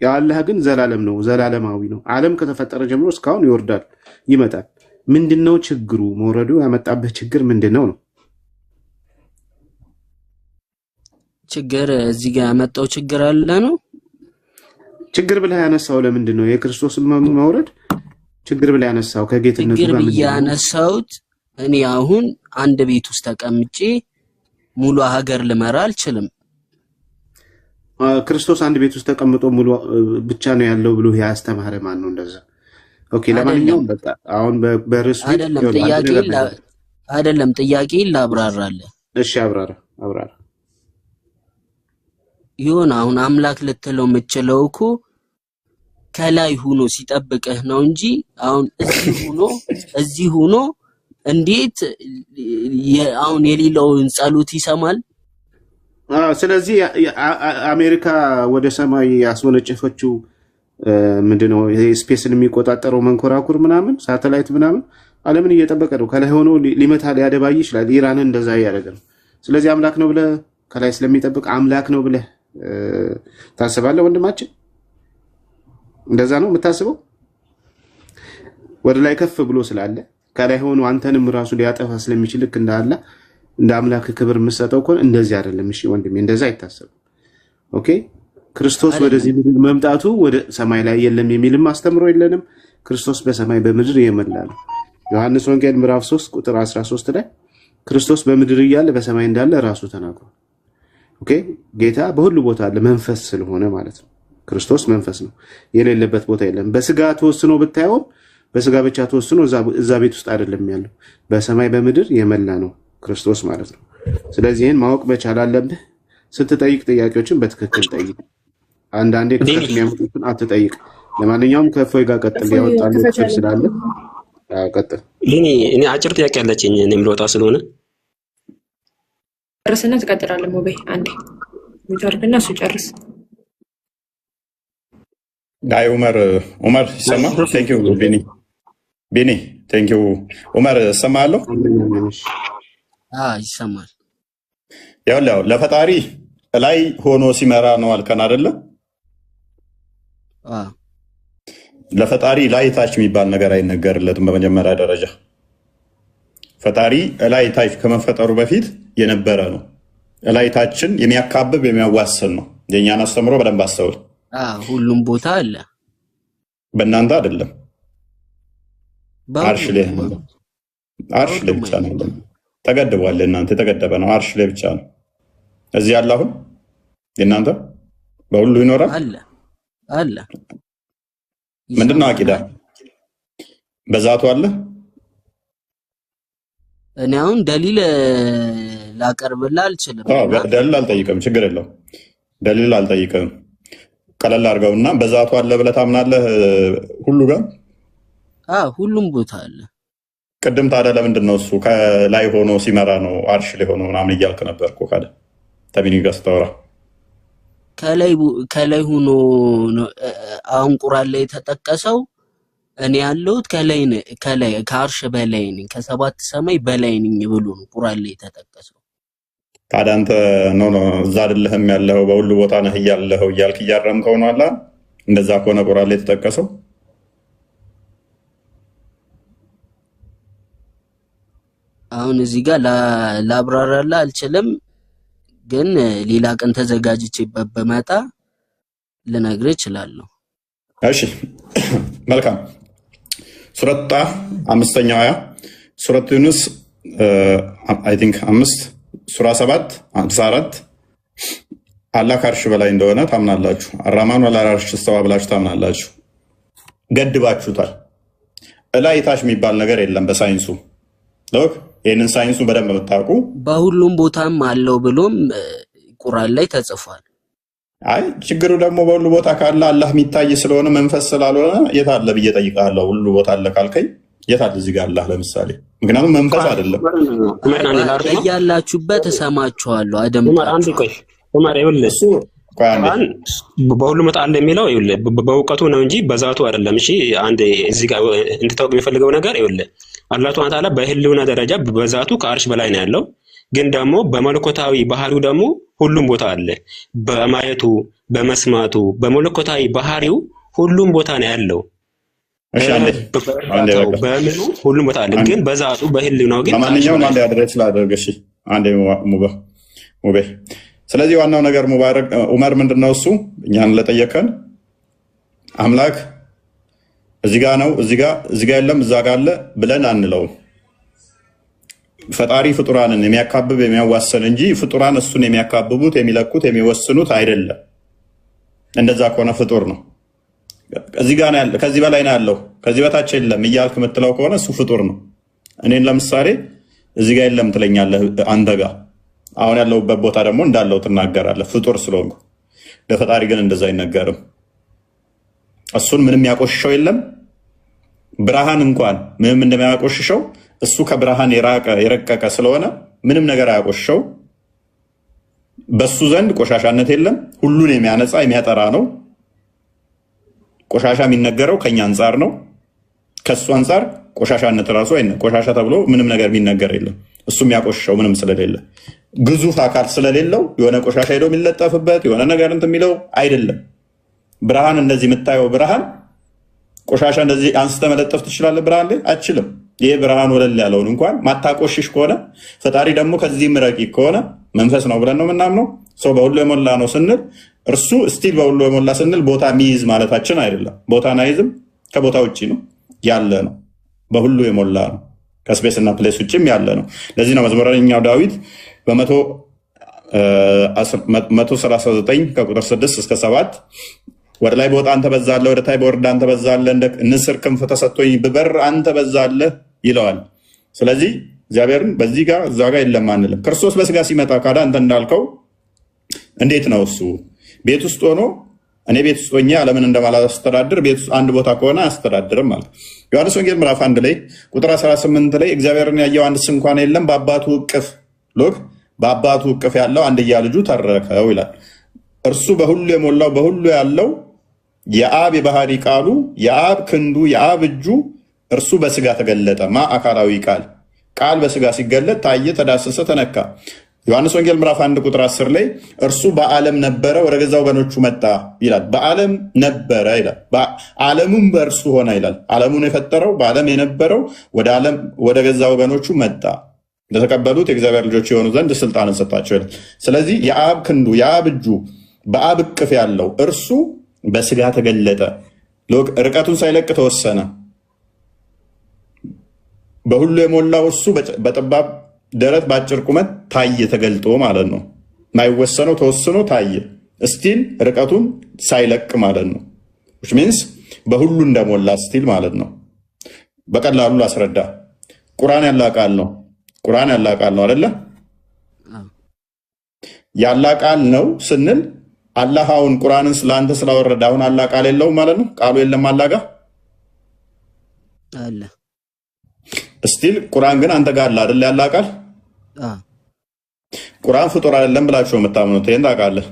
S2: የአላህ ግን ዘላለም ነው፣ ዘላለማዊ ነው። ዓለም ከተፈጠረ ጀምሮ እስካሁን ይወርዳል፣ ይመጣል። ምንድነው ችግሩ? መውረዱ ያመጣበት ችግር ምንድነው ነው?
S4: ችግር እዚህ ጋር ያመጣው ችግር አለ ነው።
S2: ችግር ብለህ ያነሳው ለምንድን ነው? የክርስቶስ መውረድ ችግር ብለህ ያነሳው ከጌትነቱ ጋር
S4: ምን ያነሳውት? እኔ አሁን አንድ ቤት ውስጥ ተቀምጬ ሙሉ ሀገር ልመራ አልችልም።
S2: ክርስቶስ አንድ ቤት ውስጥ ተቀምጦ ሙሉ ብቻ ነው ያለው ብሎ ያስተማረ ማን ነው እንደዛ? ኦኬ ለማንኛውም በቃ አሁን በርሱ
S4: አይደለም ጥያቄ ላብራራለህ።
S2: እሺ አብራራ።
S4: ይሁን አሁን አምላክ ልትለው የምችለው እኮ ከላይ ሆኖ ሲጠብቅህ ነው እንጂ አሁን እዚህ ሆኖ እንዴት አሁን የሌላውን ጸሎት ይሰማል?
S2: ስለዚህ አሜሪካ ወደ ሰማይ ያስወነጨፈችው ምንድነው? ይሄ ስፔስን የሚቆጣጠረው መንኮራኩር ምናምን ሳተላይት ምናምን ዓለምን እየጠበቀ ነው። ከላይ ሆኖ ሊመታ ሊያደባይ ይችላል። ኢራንን እንደዛ ያደረገ ነው። ስለዚህ አምላክ ነው ብለህ ከላይ ስለሚጠብቅ አምላክ ነው ብለህ ታስባለህ ወንድማችን? እንደዛ ነው የምታስበው? ወደ ላይ ከፍ ብሎ ስላለ ከላይ ሆኖ አንተንም ራሱ ሊያጠፋ ስለሚችል ልክ እንዳለ እንደ አምላክ ክብር የምትሰጠው ኮን እንደዚህ አይደለም። እሺ ወንድሜ እንደዛ አይታሰብም። ኦኬ ክርስቶስ ወደዚህ ምድር መምጣቱ ወደ ሰማይ ላይ የለም የሚልም አስተምሮ የለንም። ክርስቶስ በሰማይ በምድር የመላ ነው። ዮሐንስ ወንጌል ምዕራፍ 3 ቁጥር 13 ላይ ክርስቶስ በምድር እያለ በሰማይ እንዳለ ራሱ ተናግሯል። ኦኬ ጌታ በሁሉ ቦታ አለ፣ መንፈስ ስለሆነ ማለት ነው። ክርስቶስ መንፈስ ነው፣ የሌለበት ቦታ የለም። በስጋ ተወስኖ ብታየው በስጋ ብቻ ተወስኖ እዛ ቤት ውስጥ አይደለም ያለው፣ በሰማይ በምድር የመላ ነው ክርስቶስ ማለት ነው። ስለዚህ ይሄን ማወቅ መቻል አለብህ። ስትጠይቅ ጥያቄዎችን በትክክል ጠይቅ። አንዳንዴ ክፍተት የሚያመጡትን አትጠይቅ። ለማንኛውም ከፎይ ጋር ቀጥል፣ ያወጣል ክፍል ስላለ ቀጥል።
S5: እኔ አጭር ጥያቄ አለችኝ እኔም ልወጣ ስለሆነ
S6: ጨርስና ትቀጥላለህ። ሞቤ አንዴ ሚታርክና እሱ ጨርስ።
S3: ጋይ ኡመር ይሰማ? ቴንክ ዩ ቢኒ ቴንክ ዩ ኡመር ሰማለሁ።
S4: ይሰማል።
S3: ያው ለፈጣሪ ላይ ሆኖ ሲመራ ነው አልከን አይደለ? ለፈጣሪ ላይ ታች የሚባል ነገር አይነገርለትም። በመጀመሪያ ደረጃ ፈጣሪ ላይ ታች ከመፈጠሩ በፊት የነበረ ነው። ላይ ታችን የሚያካብብ የሚያዋስን ነው። የኛን አስተምሮ በደንብ አስተውል።
S4: ሁሉም ቦታ አለ፣
S3: በእናንተ አይደለም። አርሽ ላይ ብቻ ነው ተገድቧል። እናንተ የተገደበ ነው፣ አርሽ ላይ ብቻ ነው። እዚህ ያለ አሁን የእናንተ በሁሉ ይኖራል
S4: አለ።
S3: ምንድነው አቂዳ? በዛቱ አለ።
S4: እኔ አሁን ደሊል ላቀርብልህ አልችልም።
S3: ደሊል አልጠይቅም፣ ችግር የለውም። ደሊል አልጠይቅም። ቀለል አድርገውና በዛቱ አለ ብለህ ታምናለህ ሁሉ ጋር?
S4: ሁሉም ቦታ አለ።
S3: ቅድም ታዲያ ለምንድን ነው እሱ ከላይ ሆኖ ሲመራ ነው አርሽ ላይ ሆኖ ምናምን እያልክ ነበር እኮ ካለ ተቢኒ ጋር ስታወራ
S4: ከላይ ሆኖ አሁን ቁርአን ላይ የተጠቀሰው እኔ ያለሁት ከላይ ከአርሽ በላይ ነኝ፣ ከሰባት ሰማይ በላይ ነኝ ብሎ ነው ቁርአን ላይ የተጠቀሰው።
S3: ታዲያ አንተ ነው እዛ አይደለህም ያለኸው በሁሉ ቦታ ነህ እያለኸው እያልክ እያረምከው ነው አላ እንደዛ ከሆነ ቁርአን ላይ የተጠቀሰው
S4: አሁን እዚህ ጋር ላብራራላ አልችልም፣ ግን ሌላ ቀን ተዘጋጅቼበት በመጣ ልነግርህ እችላለሁ።
S3: እሺ መልካም። ሱረት ጣ 5ኛው አያ ሱረት ዩኑስ አይ ቲንክ 5 ሱራ 7 54 አላህ ከአርሽ በላይ እንደሆነ ታምናላችሁ። አራማን ወላ አርሽ ስተዋ ብላችሁ ታምናላችሁ። ገድባችሁታል። እላይ ታች የሚባል ነገር የለም በሳይንሱ። ሎክ ይሄንን ሳይንሱ በደንብ የምታውቁ
S4: በሁሉም ቦታም አለው ብሎም ቁርአን ላይ ተጽፏል።
S3: አይ ችግሩ ደግሞ በሁሉ ቦታ ካለ አላህ የሚታይ ስለሆነ መንፈስ ስላልሆነ የት አለ ብዬ ጠይቃለሁ። ሁሉ ቦታ አለ ካልከኝ የት አለ እዚህ ጋር አላህ ለምሳሌ? ምክንያቱም መንፈስ አይደለም።
S4: ያላችሁበት እሰማችኋለሁ። አደምጣችሁ
S5: ዑመር ይኸውልህ ቁርአን በሁሉም ቦታ አለ የሚለው ይኸውልህ በእውቀቱ ነው እንጂ በዛቱ አይደለም። እሺ አንድ እዚህ ጋር እንድታውቅ የሚፈልገው ነገር ይኸውልህ አላህ Subhanahu Wa Ta'ala በህልውና ደረጃ በዛቱ ከአርሽ በላይ ነው ያለው። ግን ደግሞ በመለኮታዊ ባህሪው ደግሞ ሁሉም ቦታ አለ። በማየቱ በመስማቱ በመለኮታዊ ባህሪው ሁሉም ቦታ ነው ያለው።
S3: እሺ አንዴ
S5: በምኑ ሁሉም ቦታ አለ። ግን በዛቱ በህልውናው ግን
S3: ማንኛውም አንዴ አድሬስ ላድርግ። እሺ አንዴ ሙቤ ስለዚህ ዋናው ነገር ሙባረክ ዑመር ምንድነው እሱ እኛን ለጠየቀን አምላክ እዚህ ጋር ነው እዚህ ጋር የለም እዛ ጋር አለ ብለን አንለው። ፈጣሪ ፍጡራንን የሚያካብብ የሚያዋሰን እንጂ ፍጡራን እሱን የሚያካብቡት የሚለኩት የሚወስኑት አይደለም። እንደዛ ከሆነ ፍጡር ነው። እዚህ ጋር ያለ ከዚህ በላይ ነው ያለው ከዚህ በታች የለም እያልክ የምትለው ከሆነ እሱ ፍጡር ነው። እኔን ለምሳሌ እዚህ ጋር የለም ትለኛለህ አንተ ጋር አሁን ያለውበት ቦታ ደግሞ እንዳለው ትናገራለህ ፍጡር ስለሆንኩ። ለፈጣሪ ግን እንደዛ አይነገርም። እሱን ምንም ያቆሽሸው የለም። ብርሃን እንኳን ምንም እንደማያቆሽሸው እሱ ከብርሃን የረቀቀ ስለሆነ ምንም ነገር አያቆሽሸው። በሱ ዘንድ ቆሻሻነት የለም። ሁሉን የሚያነጻ የሚያጠራ ነው። ቆሻሻ የሚነገረው ከኛ አንጻር ነው። ከሱ አንጻር ቆሻሻነት ራሱ ቆሻሻ ተብሎ ምንም ነገር የሚነገር የለም። እሱ የሚያቆሽሸው ምንም ስለሌለ ግዙፍ አካል ስለሌለው የሆነ ቆሻሻ ሄዶ የሚለጠፍበት የሆነ ነገር እንትን የሚለው አይደለም። ብርሃን እንደዚህ የምታየው ብርሃን ቆሻሻ እንደዚህ አንስተ መለጠፍ ትችላለህ? ብርሃን ላይ አትችልም። ይሄ ብርሃን ወለል ያለውን እንኳን ማታቆሽሽ ከሆነ ፈጣሪ ደግሞ ከዚህም ረቂቅ ከሆነ መንፈስ ነው ብለን ነው የምናምነው። ሰው በሁሉ የሞላ ነው ስንል እርሱ ስቲል በሁሉ የሞላ ስንል ቦታ የሚይዝ ማለታችን አይደለም። ቦታን አይዝም፣ ከቦታ ውጭ ነው ያለ ነው። በሁሉ የሞላ ነው፣ ከስፔስ እና ፕሌስ ውጭም ያለ ነው። ለዚህ ነው መዝሙረኛው ዳዊት በ139 ከቁጥር 6 እስከ 7 ወደ ላይ በወጣ አንተ በዛለህ፣ ወደ ታይ በወርድ አንተ በዛለህ፣ እንደ ንስር ክንፍ ተሰጥቶኝ ብበር አንተ በዛለህ ይለዋል። ስለዚህ እግዚአብሔርን በዚህ ጋር እዛ ጋር የለም አንልም። ክርስቶስ በስጋ ሲመጣ ካዳ አንተ እንዳልከው እንዴት ነው እሱ ቤት ውስጥ ሆኖ እኔ ቤት ውስጥ ሆኜ ዓለምን እንደማላስተዳድር ቤት ውስጥ አንድ ቦታ ከሆነ አያስተዳድርም ማለት። ዮሐንስ ወንጌል ምዕራፍ 1 ላይ ቁጥር 18 ላይ እግዚአብሔርን ያየው አንድስ እንኳን የለም በአባቱ እቅፍ ሎክ በአባቱ እቅፍ ያለው አንድያ ልጁ ተረከው ይላል። እርሱ በሁሉ የሞላው በሁሉ ያለው የአብ የባህሪ ቃሉ የአብ ክንዱ የአብ እጁ እርሱ በስጋ ተገለጠ። አካላዊ ቃል በስጋ ሲገለጥ ታየ፣ ተዳሰሰ፣ ተነካ። ዮሐንስ ወንጌል ምዕራፍ 1 ቁጥር 10 ላይ እርሱ በዓለም ነበረ ወደ ገዛ ወገኖቹ መጣ ይላል። በዓለም ነበረ ይላል፣ ዓለሙም በእርሱ ሆነ ይላል። ዓለሙን የፈጠረው በዓለም የነበረው ወደ ገዛ ወገኖቹ መጣ፣ ለተቀበሉት የእግዚአብሔር ልጆች የሆኑ ዘንድ ስልጣንን ሰጣቸው ይላል። ስለዚህ የአብ ክንዱ የአብ እጁ በአብ እቅፍ ያለው እርሱ በስጋ ተገለጠ። ርቀቱን ሳይለቅ ተወሰነ። በሁሉ የሞላው እርሱ በጠባብ ደረት በአጭር ቁመት ታየ፣ ተገልጦ ማለት ነው። ማይወሰነው ተወስኖ ታየ፣ ስቲል ርቀቱን ሳይለቅ ማለት ነው። which means በሁሉ እንደሞላ ስቲል ማለት ነው። በቀላሉ ላስረዳ። ቁርአን ያላቃል ነው። ቁርአን ያላቃል ነው አይደለ? ያላቃል ነው ስንል አላህ አሁን ቁርአንን ስለአንተ ስላወረደ አሁን አላቃል የለውም ማለት ነው። ቃሉ የለም አላጋ
S4: አለ።
S3: ስቲል ቁርአን ግን አንተ ጋር አለ አይደል? ያላቃል ቁርአን ፍጡር አይደለም ብላችሁ የምታምኑት ይሄን ታውቃለህ?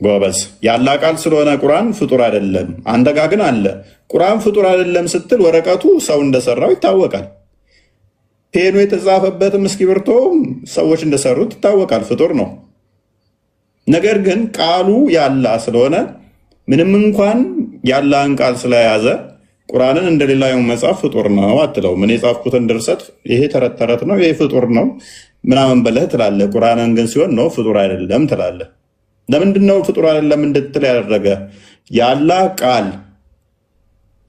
S3: ጎበዝ። ያላቃል ስለሆነ ቁርአን ፍጡር አይደለም፣ አንተ ጋር ግን አለ። ቁርአን ፍጡር አይደለም ስትል ወረቀቱ ሰው እንደሰራው ይታወቃል። ፔኑ የተጻፈበትም እስክሪብቶ ሰዎች እንደሰሩት ይታወቃል። ፍጡር ነው። ነገር ግን ቃሉ ያላህ ስለሆነ ምንም እንኳን ያላህን ቃል ስለያዘ ቁርአንን እንደሌላው መጽሐፍ ፍጡር ነው አትለው። ምን የጻፍኩትን ድርሰት ይሄ ተረት ተረት ነው ይሄ ፍጡር ነው ምናምን በለህ ትላለህ። ቁርአንን ግን ሲሆን ነው ፍጡር አይደለም ትላለህ። ለምንድነው ፍጡር አይደለም እንድትል ያደረገ? ያላህ ቃል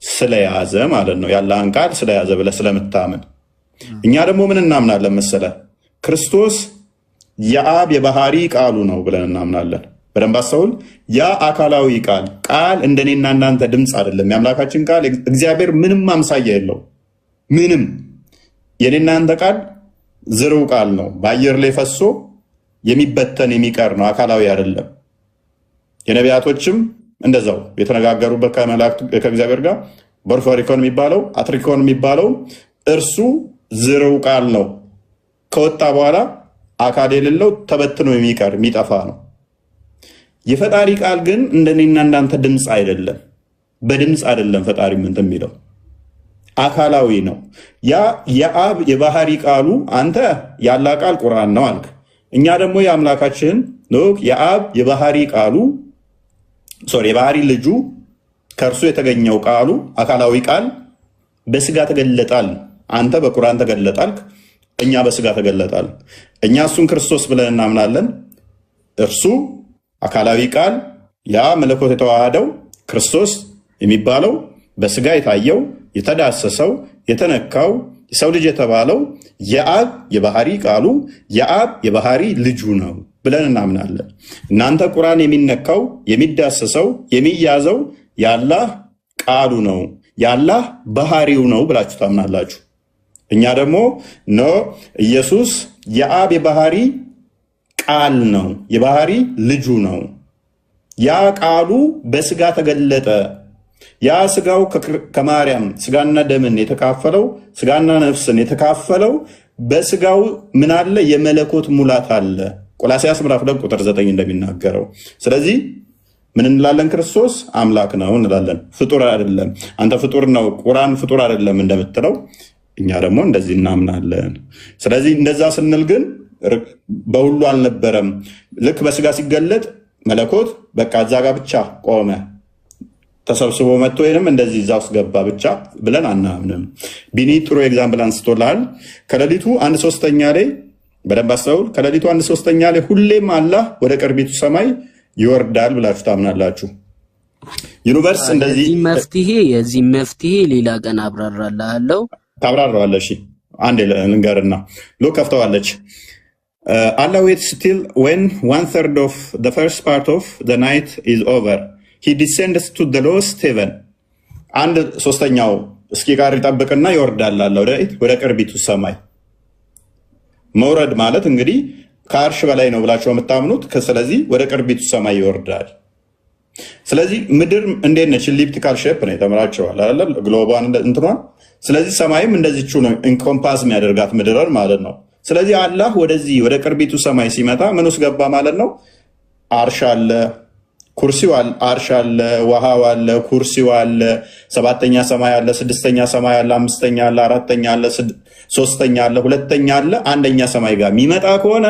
S3: ስለያዘ ማለት ነው። ያላህን ቃል ስለያዘ ብለህ ስለምታምን። እኛ ደግሞ ምን እናምናለን መሰለህ? ክርስቶስ የአብ የባህሪ ቃሉ ነው ብለን እናምናለን። በደንብ አስተውል። ያ አካላዊ ቃል እንደኔና እናንተ ድምፅ አይደለም። የአምላካችን ቃል እግዚአብሔር ምንም አምሳያ የለው። ምንም የኔና እናንተ ቃል ዝርው ቃል ነው። በአየር ላይ ፈሶ የሚበተን የሚቀር ነው። አካላዊ አይደለም። የነቢያቶችም እንደዛው የተነጋገሩበት ከእግዚአብሔር ጋር ቦርፎሪኮን የሚባለው አትሪኮን የሚባለው እርሱ ዝርው ቃል ነው። ከወጣ በኋላ አካል የሌለው ተበትኖ የሚቀር የሚጠፋ ነው። የፈጣሪ ቃል ግን እንደኔና እንዳንተ ድምፅ አይደለም። በድምፅ አይደለም ፈጣሪ ምን እንደሚለው አካላዊ ነው። ያ የአብ የባህሪ ቃሉ አንተ ያላ ቃል ቁርአን ነው አልክ። እኛ ደግሞ የአምላካችን የአብ የባህሪ ቃሉ የባህሪ ልጁ ከእርሱ የተገኘው ቃሉ አካላዊ ቃል በስጋ ተገለጣል። አንተ በቁርአን ተገለጣል፣ እኛ በስጋ ተገለጣል። እኛ እሱን ክርስቶስ ብለን እናምናለን። እርሱ አካላዊ ቃል ያ መለኮት የተዋሃደው ክርስቶስ የሚባለው በስጋ የታየው የተዳሰሰው የተነካው የሰው ልጅ የተባለው የአብ የባህሪ ቃሉ የአብ የባህሪ ልጁ ነው ብለን እናምናለን። እናንተ ቁርአን የሚነካው የሚዳሰሰው የሚያዘው ያላህ ቃሉ ነው ያላህ ባህሪው ነው ብላችሁ ታምናላችሁ። እኛ ደግሞ ኢየሱስ የአብ የባህሪ ቃል ነው የባህሪ ልጁ ነው። ያ ቃሉ በስጋ ተገለጠ። ያ ስጋው ከማርያም ስጋና ደምን የተካፈለው ስጋና ነፍስን የተካፈለው በስጋው ምን አለ? የመለኮት ሙላት አለ። ቆላስይስ ምዕራፍ 2 ቁጥር 9 እንደሚናገረው። ስለዚህ ምን እንላለን? ክርስቶስ አምላክ ነው እንላለን። ፍጡር አይደለም። አንተ ፍጡር ነው ቁርአን ፍጡር አይደለም እንደምትለው እኛ ደግሞ እንደዚህ እናምናለን። ስለዚህ እንደዛ ስንል ግን በሁሉ አልነበረም። ልክ በስጋ ሲገለጥ መለኮት በቃ እዛ ጋር ብቻ ቆመ ተሰብስቦ መጥቶ ወይንም እንደዚህ እዛ ውስጥ ገባ ብቻ ብለን አናምንም። ቢኒ ጥሩ ኤግዛምፕል አንስቶልሃል። ከሌሊቱ 1/3 ላይ በደንብ አስተውል። ከሌሊቱ 1/3 ላይ ሁሌም አላህ ወደ ቅርቢቱ ሰማይ ይወርዳል ብላችሁ ታምናላችሁ። ዩኒቨርስ እንደዚህ
S4: የዚህ መፍትሄ ሌላ ቀን አብራራላለሁ።
S3: ታብራራለሽ። አንዴ ልንገርና ሎክ ከፍተዋለች። Allah waits till when 1/3 of the first part of the night is over. He descends to the lowest heaven. 1/3 እስኪ ጋር ይጠብቅና ይወርዳል አለ ወደ ቅርቢቱ ሰማይ። መውረድ ማለት እንግዲህ ከአርሽ በላይ ነው ብላችሁ የምታምኑት። ስለዚህ ወደ ቅርቢቱ ሰማይ ይወርዳል። ስለዚህ ምድር እንዴት ነች? ኢሊፕቲካል ሼፕ ነው የተመራቸዋል አይደል? ግሎባን እንትኗን። ስለዚህ ሰማይም እንደዚህቹ ነው ኢንኮምፓስ የሚያደርጋት ምድርን ማለት ነው። ስለዚህ አላህ ወደዚህ ወደ ቅርቢቱ ሰማይ ሲመጣ ምን ውስጥ ገባ ማለት ነው? አርሽ አለ፣ ኩርሲው አለ፣ አርሽ አለ፣ ውሃው አለ፣ ኩርሲው አለ፣ 7ኛ ሰማይ አለ፣ 6ኛ ሰማይ አለ፣ 5ኛ አለ፣ 4ኛ አለ፣ 3ኛ አለ፣ 2ኛ አለ። 1ኛ ሰማይ ጋር የሚመጣ ከሆነ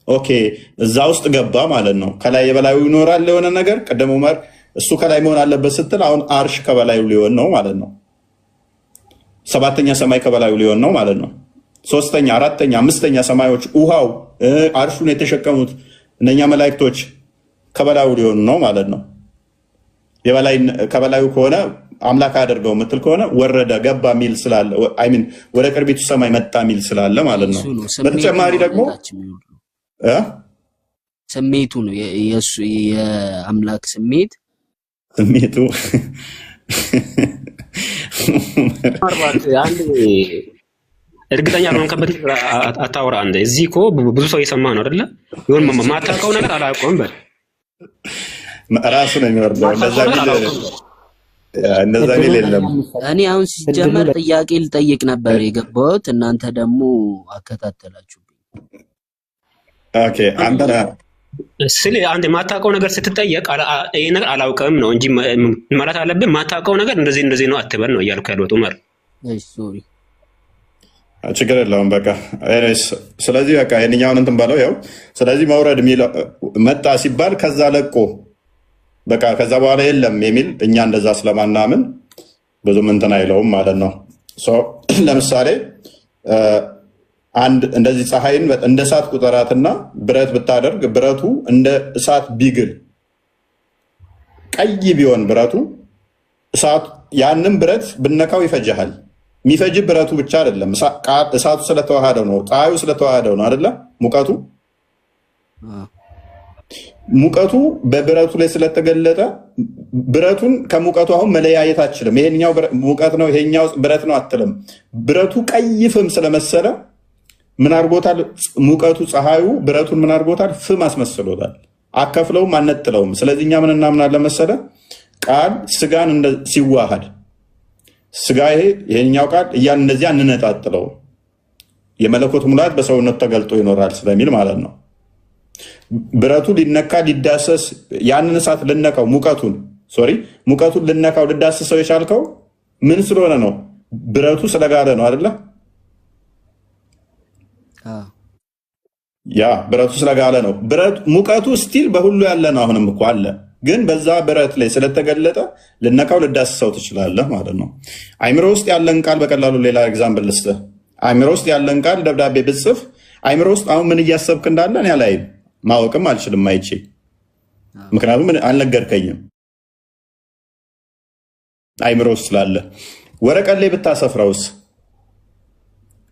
S3: ኦኬ እዛ ውስጥ ገባ ማለት ነው። ከላይ የበላዩ ይኖራል የሆነ ነገር ቀደም ዑመር እሱ ከላይ መሆን አለበት ስትል አሁን አርሽ ከበላዩ ሊሆን ነው ማለት ነው። 7ኛ ሰማይ ከበላዩ ሊሆን ነው ማለት ነው። 3ኛ 4ኛ 5ኛ ሰማዮች ውሃው አርሹን የተሸከሙት እነኛ መላእክቶች ከበላዩ ሊሆን ነው ማለት ነው። ከበላዩ ከሆነ አምላክ አደርገው ምትል ከሆነ ወረደ ገባ ሚል ስላለ ወደ ቅርቢቱ ሰማይ መጣ ሚል ስላለ ማለት ነው። በተጨማሪ ደግሞ
S4: ስሜቱ ነው የሱ የአምላክ ስሜቱ
S5: አንድ እርግጠኛ ባልሆንክበት አታውራ። አንተ እዚህ እኮ ብዙ ሰው እየሰማ ነው አይደለ? ይሁን ማታውቀው ነገር አላውቀውም በል
S3: ራሱ ነው የሚወርደው። እንደዛ ቢል የለም።
S4: እኔ አሁን ሲጀመር ጥያቄ ልጠይቅ ነበር የገባሁት፣ እናንተ ደግሞ አከታተላችሁ።
S3: ኦኬ አንተ
S5: አንተ ማታውቀው ነገር ስትጠየቅ ይሄ ነገር አላውቅም ነው እንጂ ማለት አለብህ። ማታውቀው ነገር እንደዚህ ነው አትበል ነው እያልኩ ያለሁት ዑመር።
S4: ሶሪ
S3: ችግር የለውም በቃ ስለዚህ በቃ የኛውን እንትን ባለው ያው ስለዚህ መውረድ መጣ ሲባል ከዛ ለቆ በቃ ከዛ በኋላ የለም የሚል እኛ እንደዛ ስለማናምን ብዙም እንትን አይለውም ማለት ነው። ለምሳሌ አንድ እንደዚህ ፀሐይን እንደ እሳት ቁጠራትና ብረት ብታደርግ ብረቱ እንደ እሳት ቢግል ቀይ ቢሆን ብረቱ እሳት ያንን ብረት ብነካው ይፈጅሃል። የሚፈጅ ብረቱ ብቻ አይደለም እሳቱ ስለተዋሃደው ነው፣ ፀሐዩ ስለተዋሃደው ነው አይደለ? ሙቀቱ በብረቱ ላይ ስለተገለጠ ብረቱን ከሙቀቱ አሁን መለያየት አትችልም። ይሄኛው ሙቀት ነው ይሄኛው ብረት ነው አትልም። ብረቱ ቀይ ፍም ስለመሰለ ምን አድርጎታል? ሙቀቱ ፀሐዩ ብረቱን ምን አድርጎታል? ፍም አስመስሎታል። አከፍለውም አነጥለውም። ስለዚህ እኛ ምን እናምናለን መሰለ? ቃል ስጋን ሲዋሃድ ስጋ ይሄኛው ቃል እያን እንደዚህ አንነጣጥለው የመለኮት ሙላት በሰውነት ተገልጦ ይኖራል ስለሚል ማለት ነው። ብረቱ ሊነካ ሊዳሰስ ያንን እሳት ልነካው ሙቀቱን ልነካው ልዳሰሰው የቻልከው ምን ስለሆነ ነው? ብረቱ ስለጋለ ነው አይደለ? ያ ብረቱ ስለጋለ ነው። ሙቀቱ ስቲል በሁሉ ያለ ነው። አሁንም እኮ አለ፣ ግን በዛ ብረት ላይ ስለተገለጠ ልነካው ልዳሰሰው ትችላለህ ማለት ነው። አይምሮ ውስጥ ያለን ቃል በቀላሉ ሌላ ኤግዛምፕል ልስጥህ። አይምሮ ውስጥ ያለን ቃል ደብዳቤ ብጽፍ አይምሮ ውስጥ አሁን ምን እያሰብክ እንዳለ እኔ አላይም፣ ማወቅም አልችልም አይቼ፣ ምክንያቱም አልነገርከኝም አይምሮ ውስጥ ስላለ። ወረቀት ላይ ብታሰፍረውስ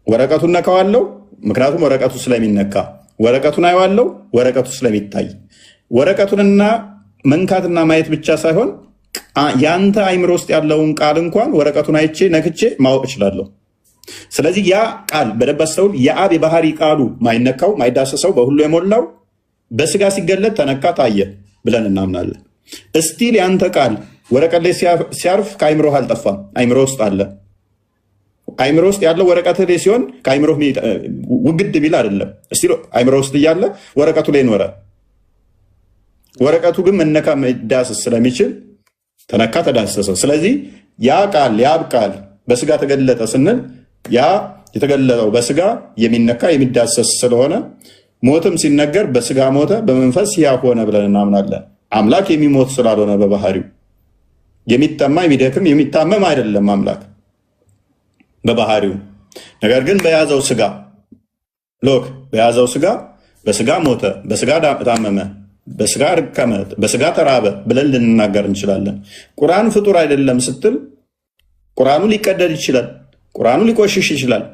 S3: ወረቀቱን ነካዋለው፣ ምክንያቱም ወረቀቱ ስለሚነካ። ወረቀቱን አየዋለው፣ ወረቀቱ ስለሚታይ። ወረቀቱንና መንካትና ማየት ብቻ ሳይሆን ያንተ አይምሮ ውስጥ ያለውን ቃል እንኳን ወረቀቱን አይቼ ነክቼ ማወቅ እችላለሁ። ስለዚህ ያ ቃል በደንብ አስተውል። የአብ የባህሪ ቃሉ ማይነካው ማይዳሰሰው በሁሉ የሞላው በስጋ ሲገለጥ ተነካ ታየ ብለን እናምናለን። እስቲል ያንተ ቃል ወረቀት ላይ ሲያርፍ ከአይምሮ አልጠፋም፣ አይምሮ ውስጥ አለ። አይምሮ ውስጥ ያለው ወረቀት ላይ ሲሆን ከአይምሮ ውግድ ቢል አይደለም፣ እስቲል አይምሮ ውስጥ እያለ ወረቀቱ ላይ ኖረ። ወረቀቱ ግን መነካ መዳሰስ ስለሚችል ተነካ ተዳሰሰ። ስለዚህ ያ ቃል የአብ ቃል በስጋ ተገለጠ ስንል ያ የተገለጠው በስጋ የሚነካ የሚዳሰስ ስለሆነ ሞትም ሲነገር በስጋ ሞተ በመንፈስ ሕያው ሆነ ብለን እናምናለን። አምላክ የሚሞት ስላልሆነ በባህሪው የሚጠማ የሚደክም የሚታመም አይደለም አምላክ በባህሪው። ነገር ግን በያዘው ስጋ በያዘው ስጋ በስጋ ሞተ፣ በስጋ ታመመ፣ በስጋ ርቀመ፣ በስጋ ተራበ ብለን ልንናገር እንችላለን። ቁርአን ፍጡር አይደለም ስትል ቁርአኑ ሊቀደድ ይችላል፣ ቁርአኑ ሊቆሽሽ ይችላል።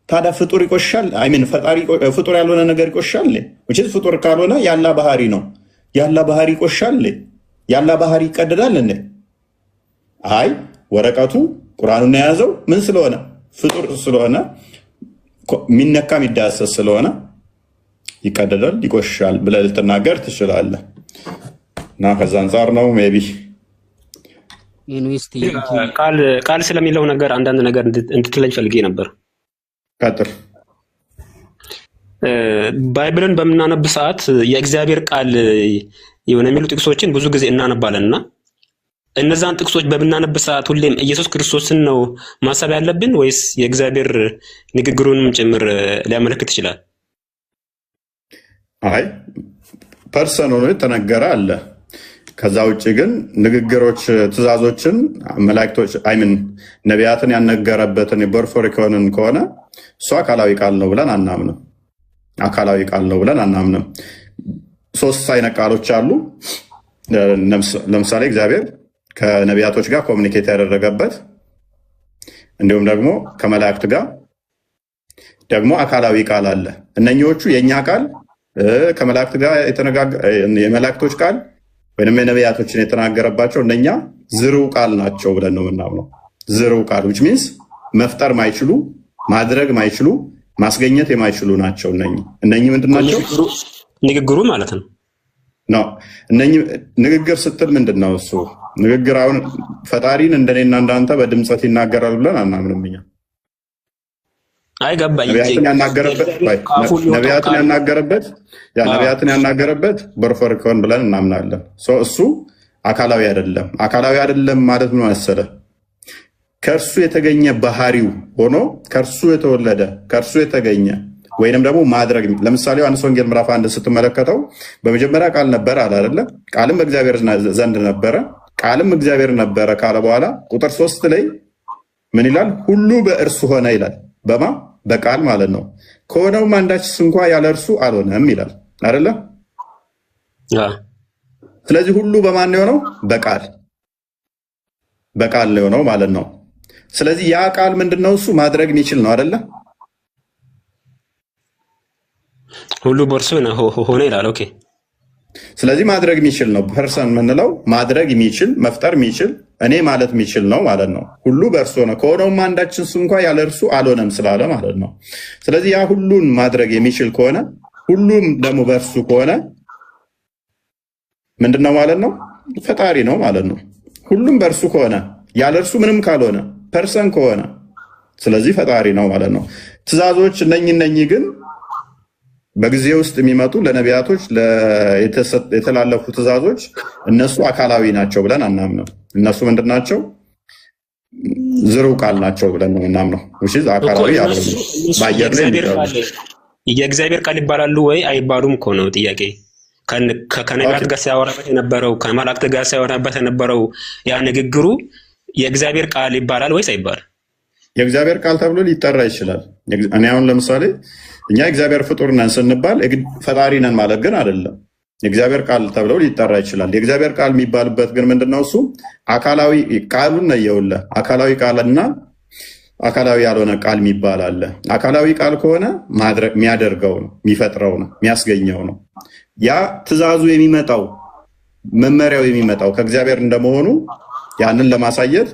S3: ታዲያ ፍጡር ይቆሻል? ፈጣሪ ፍጡር ያልሆነ ነገር ይቆሻል? ወይስ ፍጡር ካልሆነ ያላ ባህሪ ነው። ያላ ባህሪ ይቆሻል? ያላ ባህሪ ይቀደዳል እንዴ? አይ ወረቀቱ ቁርአኑን የያዘው ምን ስለሆነ ፍጡር ስለሆነ የሚነካ የሚዳሰስ ስለሆነ ይቀደዳል፣ ይቆሻል ብለህ ልትናገር ትችላለህ። እና ከዛ አንጻር ነው ሜቢ
S5: ቃል ስለሚለው ነገር አንዳንድ ነገር እንድትለኝ ፈልጌ ነበር።
S3: ቀጥል።
S5: ባይብልን በምናነብ ሰዓት የእግዚአብሔር ቃል የሆነ የሚሉ ጥቅሶችን ብዙ ጊዜ እናነባለን እና እነዛን ጥቅሶች በምናነብ ሰዓት ሁሌም ኢየሱስ ክርስቶስን ነው ማሰብ ያለብን ወይስ የእግዚአብሔር ንግግሩንም ጭምር ሊያመለክት ይችላል?
S3: አይ ፐርሰናል ተነገረ አለ። ከዛ ውጭ ግን ንግግሮች፣ ትእዛዞችን መላእክቶች ነቢያትን ያነገረበትን ቦርፎሪኮንን ከሆነ እሱ አካላዊ ቃል ነው ብለን አናምንም። አካላዊ ቃል ነው ብለን አናምንም። ሶስት አይነት ቃሎች አሉ። ለምሳሌ እግዚአብሔር ከነቢያቶች ጋር ኮሚኒኬት ያደረገበት እንዲሁም ደግሞ ከመላእክት ጋር ደግሞ አካላዊ ቃል አለ። እነኚዎቹ የእኛ ቃል ከመላእክት ጋር የመላእክቶች ቃል ወይም የነቢያቶችን የተናገረባቸው እነኛ ዝርው ቃል ናቸው ብለን ነው የምናምነው። ዝርው ቃል which means መፍጠር ማይችሉ ማድረግ ማይችሉ ማስገኘት የማይችሉ ናቸው። እነኚህ ምንድን ናቸው?
S5: ንግግሩ ማለት ነው።
S3: እነኚህ ንግግር ስትል ምንድን ነው እሱ? ንግግር አሁን ፈጣሪን እንደኔና እንዳንተ በድምፀት ይናገራል ብለን አናምንም እኛ።
S5: አይገባኝ።
S3: ነቢያትን ያናገረበት ቦርፎሪኮን ብለን እናምናለን። እሱ አካላዊ አይደለም። አካላዊ አይደለም ማለት ምን መሰለህ? ከእርሱ የተገኘ ባህሪው ሆኖ ከእርሱ የተወለደ ከእርሱ የተገኘ ወይንም ደግሞ ማድረግ። ለምሳሌ ዮሐንስ ወንጌል ምዕራፍ 1 ስትመለከተው በመጀመሪያ ቃል ነበር አለ አይደለ? ቃልም በእግዚአብሔር ዘንድ ነበረ፣ ቃልም እግዚአብሔር ነበረ ካለ በኋላ ቁጥር 3 ላይ ምን ይላል? ሁሉ በእርሱ ሆነ ይላል። በማ በቃል ማለት ነው። ከሆነውም አንዳችስ እንኳ ያለ እርሱ አልሆነም ይላል አይደለ? ስለዚህ ሁሉ በማን ነው የሆነው? በቃል ነው የሆነው ማለት ነው። ስለዚህ ያ ቃል ምንድነው? እሱ ማድረግ የሚችል ነው አይደለ?
S5: ሁሉ በእርሱ ሆነ ይላል። ኦኬ።
S3: ስለዚህ ማድረግ የሚችል ነው። ፐርሰን የምንለው ማድረግ የሚችል መፍጠር የሚችል እኔ ማለት የሚችል ነው ማለት ነው። ሁሉ በእርሱ ሆነ ከሆነውም አንዳችስ እንኳ ያለ እርሱ አልሆነም ስላለ ማለት ነው። ስለዚህ ያ ሁሉን ማድረግ የሚችል ከሆነ ሁሉም ደግሞ በእርሱ ከሆነ ምንድነው ማለት ነው? ፈጣሪ ነው ማለት ነው። ሁሉም በእርሱ ከሆነ ያለ እርሱ ምንም ካልሆነ ፐርሰን ከሆነ ስለዚህ ፈጣሪ ነው ማለት ነው። ትእዛዞች እነኚህ ግን በጊዜ ውስጥ የሚመጡ ለነቢያቶች የተላለፉ ትእዛዞች እነሱ አካላዊ ናቸው ብለን አናምንም። እነሱ ምንድን ናቸው? ዝርው ቃል ናቸው ብለን ነው የምናምነው። አካላዊ በአየር ላይ
S5: የእግዚአብሔር ቃል ይባላሉ ወይ አይባሉም እኮ ነው ጥያቄ። ከነቢያት ጋር ሲያወራበት የነበረው ከመላእክት ጋር ሲያወራበት የነበረው ያ ንግግሩ የእግዚአብሔር ቃል ይባላል ወይስ አይባልም?
S3: የእግዚአብሔር ቃል ተብሎ ሊጠራ ይችላል። እኔ አሁን ለምሳሌ እኛ እግዚአብሔር ፍጡር ነን ስንባል ፈጣሪ ነን ማለት ግን አይደለም። የእግዚአብሔር ቃል ተብሎ ሊጠራ ይችላል። የእግዚአብሔር ቃል የሚባልበት ግን ምንድነው? እሱ አካላዊ ቃሉን ነው የውለ አካላዊ ቃልና አካላዊ ያልሆነ ቃል የሚባል አለ። አካላዊ ቃል ከሆነ ማድረግ የሚያደርገው ነው፣ የሚፈጥረው ነው፣ የሚያስገኘው ነው። ያ ትእዛዙ የሚመጣው መመሪያው የሚመጣው ከእግዚአብሔር እንደመሆኑ ያንን ለማሳየት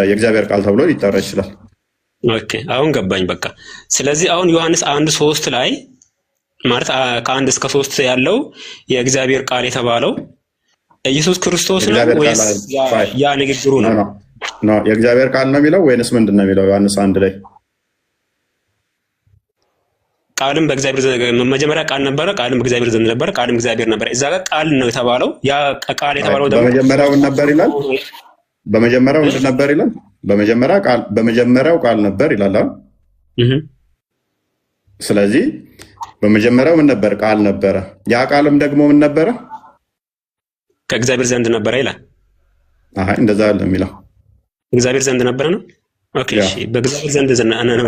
S3: የእግዚአብሔር ቃል ተብሎ ሊጠራ ይችላል።
S5: ኦኬ አሁን ገባኝ በቃ። ስለዚህ አሁን ዮሐንስ 1:3 ላይ ማለት ከ1 እስከ 3 ያለው የእግዚአብሔር ቃል የተባለው ኢየሱስ ክርስቶስ ነው ወይስ ያ ንግግሩ ነው?
S3: ነው የእግዚአብሔር ቃል ነው የሚለው ወይንስ ምንድን ነው የሚለው? ዮሐንስ 1 ላይ
S5: ቃልም በእግዚአብሔር ዘንድ መጀመሪያ ቃል ነበረ፣ ቃልም በእግዚአብሔር ዘንድ ነበረ፣ ቃልም እግዚአብሔር ነበረ። እዛ ጋር ቃል ነው የተባለው። ያ ቃል የተባለው ደግሞ
S3: በመጀመሪያው ነበር ይላል። በመጀመሪያው ምንድን ነበር ይላል? በመጀመሪያው ቃል ነበር ይላል። ስለዚህ በመጀመሪያው ምን ነበር? ቃል ነበረ። ያ ቃልም ደግሞ ምን ነበረ?
S5: ከእግዚአብሔር ዘንድ ነበረ ይላል።
S3: አይ እንደዛ አለ የሚለው
S5: እግዚአብሔር ዘንድ ነበረ ነው። ኦኬ እሺ፣ በእግዚአብሔር ዘንድ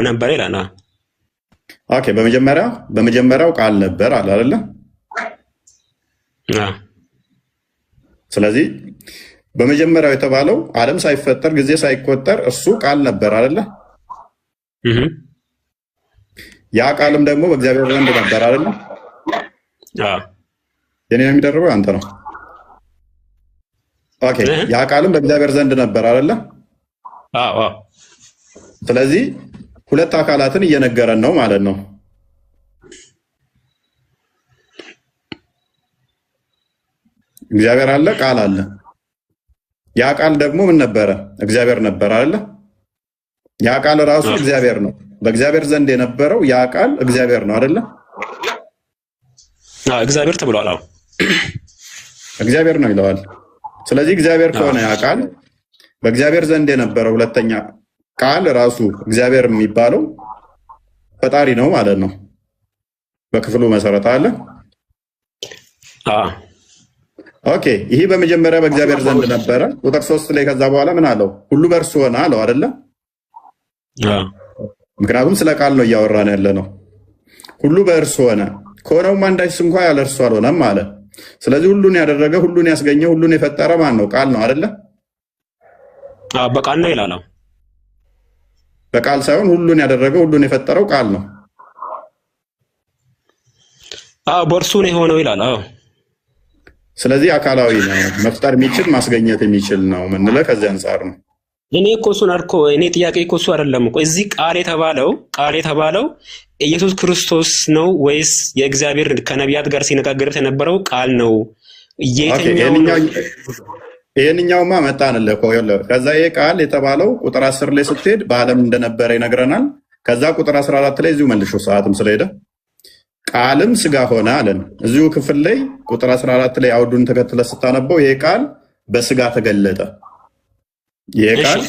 S5: ነበረ ይላል።
S3: ኦኬ በመጀመሪያው ቃል ነበር አለ አይደለ? ስለዚህ በመጀመሪያው የተባለው ዓለም ሳይፈጠር ጊዜ ሳይቆጠር እሱ ቃል ነበር አይደለ? ያ ቃልም ደግሞ በእግዚአብሔር ዘንድ ነበር አይደለ? የኔ ነው የሚደርበው አንተ ነው። ኦኬ ያ ቃልም በእግዚአብሔር ዘንድ ነበር አይደለ? ስለዚህ ሁለት አካላትን እየነገረን ነው ማለት ነው። እግዚአብሔር አለ፣ ቃል አለ። ያ ቃል ደግሞ ምን ነበረ? እግዚአብሔር ነበር አይደለ? ያ ቃል ራሱ እግዚአብሔር ነው። በእግዚአብሔር ዘንድ የነበረው ያ ቃል እግዚአብሔር ነው አይደለ?
S5: እግዚአብሔር ተብሏል። አዎ
S3: እግዚአብሔር ነው ይለዋል። ስለዚህ እግዚአብሔር ከሆነ ያ ቃል በእግዚአብሔር ዘንድ የነበረው ሁለተኛ ቃል ራሱ እግዚአብሔር የሚባለው ፈጣሪ ነው ማለት ነው። በክፍሉ መሰረት አለ። ኦኬ ይሄ በመጀመሪያ በእግዚአብሔር ዘንድ ነበረ። ቁጥር 3 ላይ ከዛ በኋላ ምን አለው? ሁሉ በእርሱ ሆነ አለው አይደለ? ምክንያቱም ስለ ቃል ነው እያወራን ያለ ነው። ሁሉ በእርሱ ሆነ ከሆነውም አንዳችስ እንኳ ያለ እርሱ አልሆነም አለ። ስለዚህ ሁሉን ያደረገ ሁሉን ያስገኘ ሁሉን የፈጠረ ማን ነው? ቃል ነው አይደለ?
S5: በቃል ነው ይላል።
S3: በቃል ሳይሆን ሁሉን ያደረገ ሁሉን የፈጠረው ቃል ነው።
S5: በእርሱ ነው የሆነው ይላል።
S3: ስለዚህ አካላዊ ነው፣ መፍጠር የሚችል ማስገኘት የሚችል ነው ምንለ ከዚህ አንጻር ነው።
S5: እኔ እኮ እሱን አልኩ። እኔ ጥያቄ እኮ እሱ አይደለም እኮ እዚህ ቃል የተባለው ኢየሱስ ክርስቶስ ነው ወይስ የእግዚአብሔር ከነቢያት ጋር ሲነጋገርበት የነበረው ቃል ነው?
S3: ይሄንኛውማ መጣንልህ እኮ ከዛ ይሄ ቃል የተባለው ቁጥር 10 ላይ ስትሄድ በዓለም እንደነበረ ይነግረናል። ከዛ ቁጥር 14 ላይ እዚሁ መልሾ ሰዓትም ስለሄደ ቃልም ስጋ ሆነ አለን። እዚሁ ክፍል ላይ ቁጥር 14 ላይ አውዱን ተከትለ ስታነበው ይሄ ቃል በስጋ ተገለጠ። ይሄ ቃል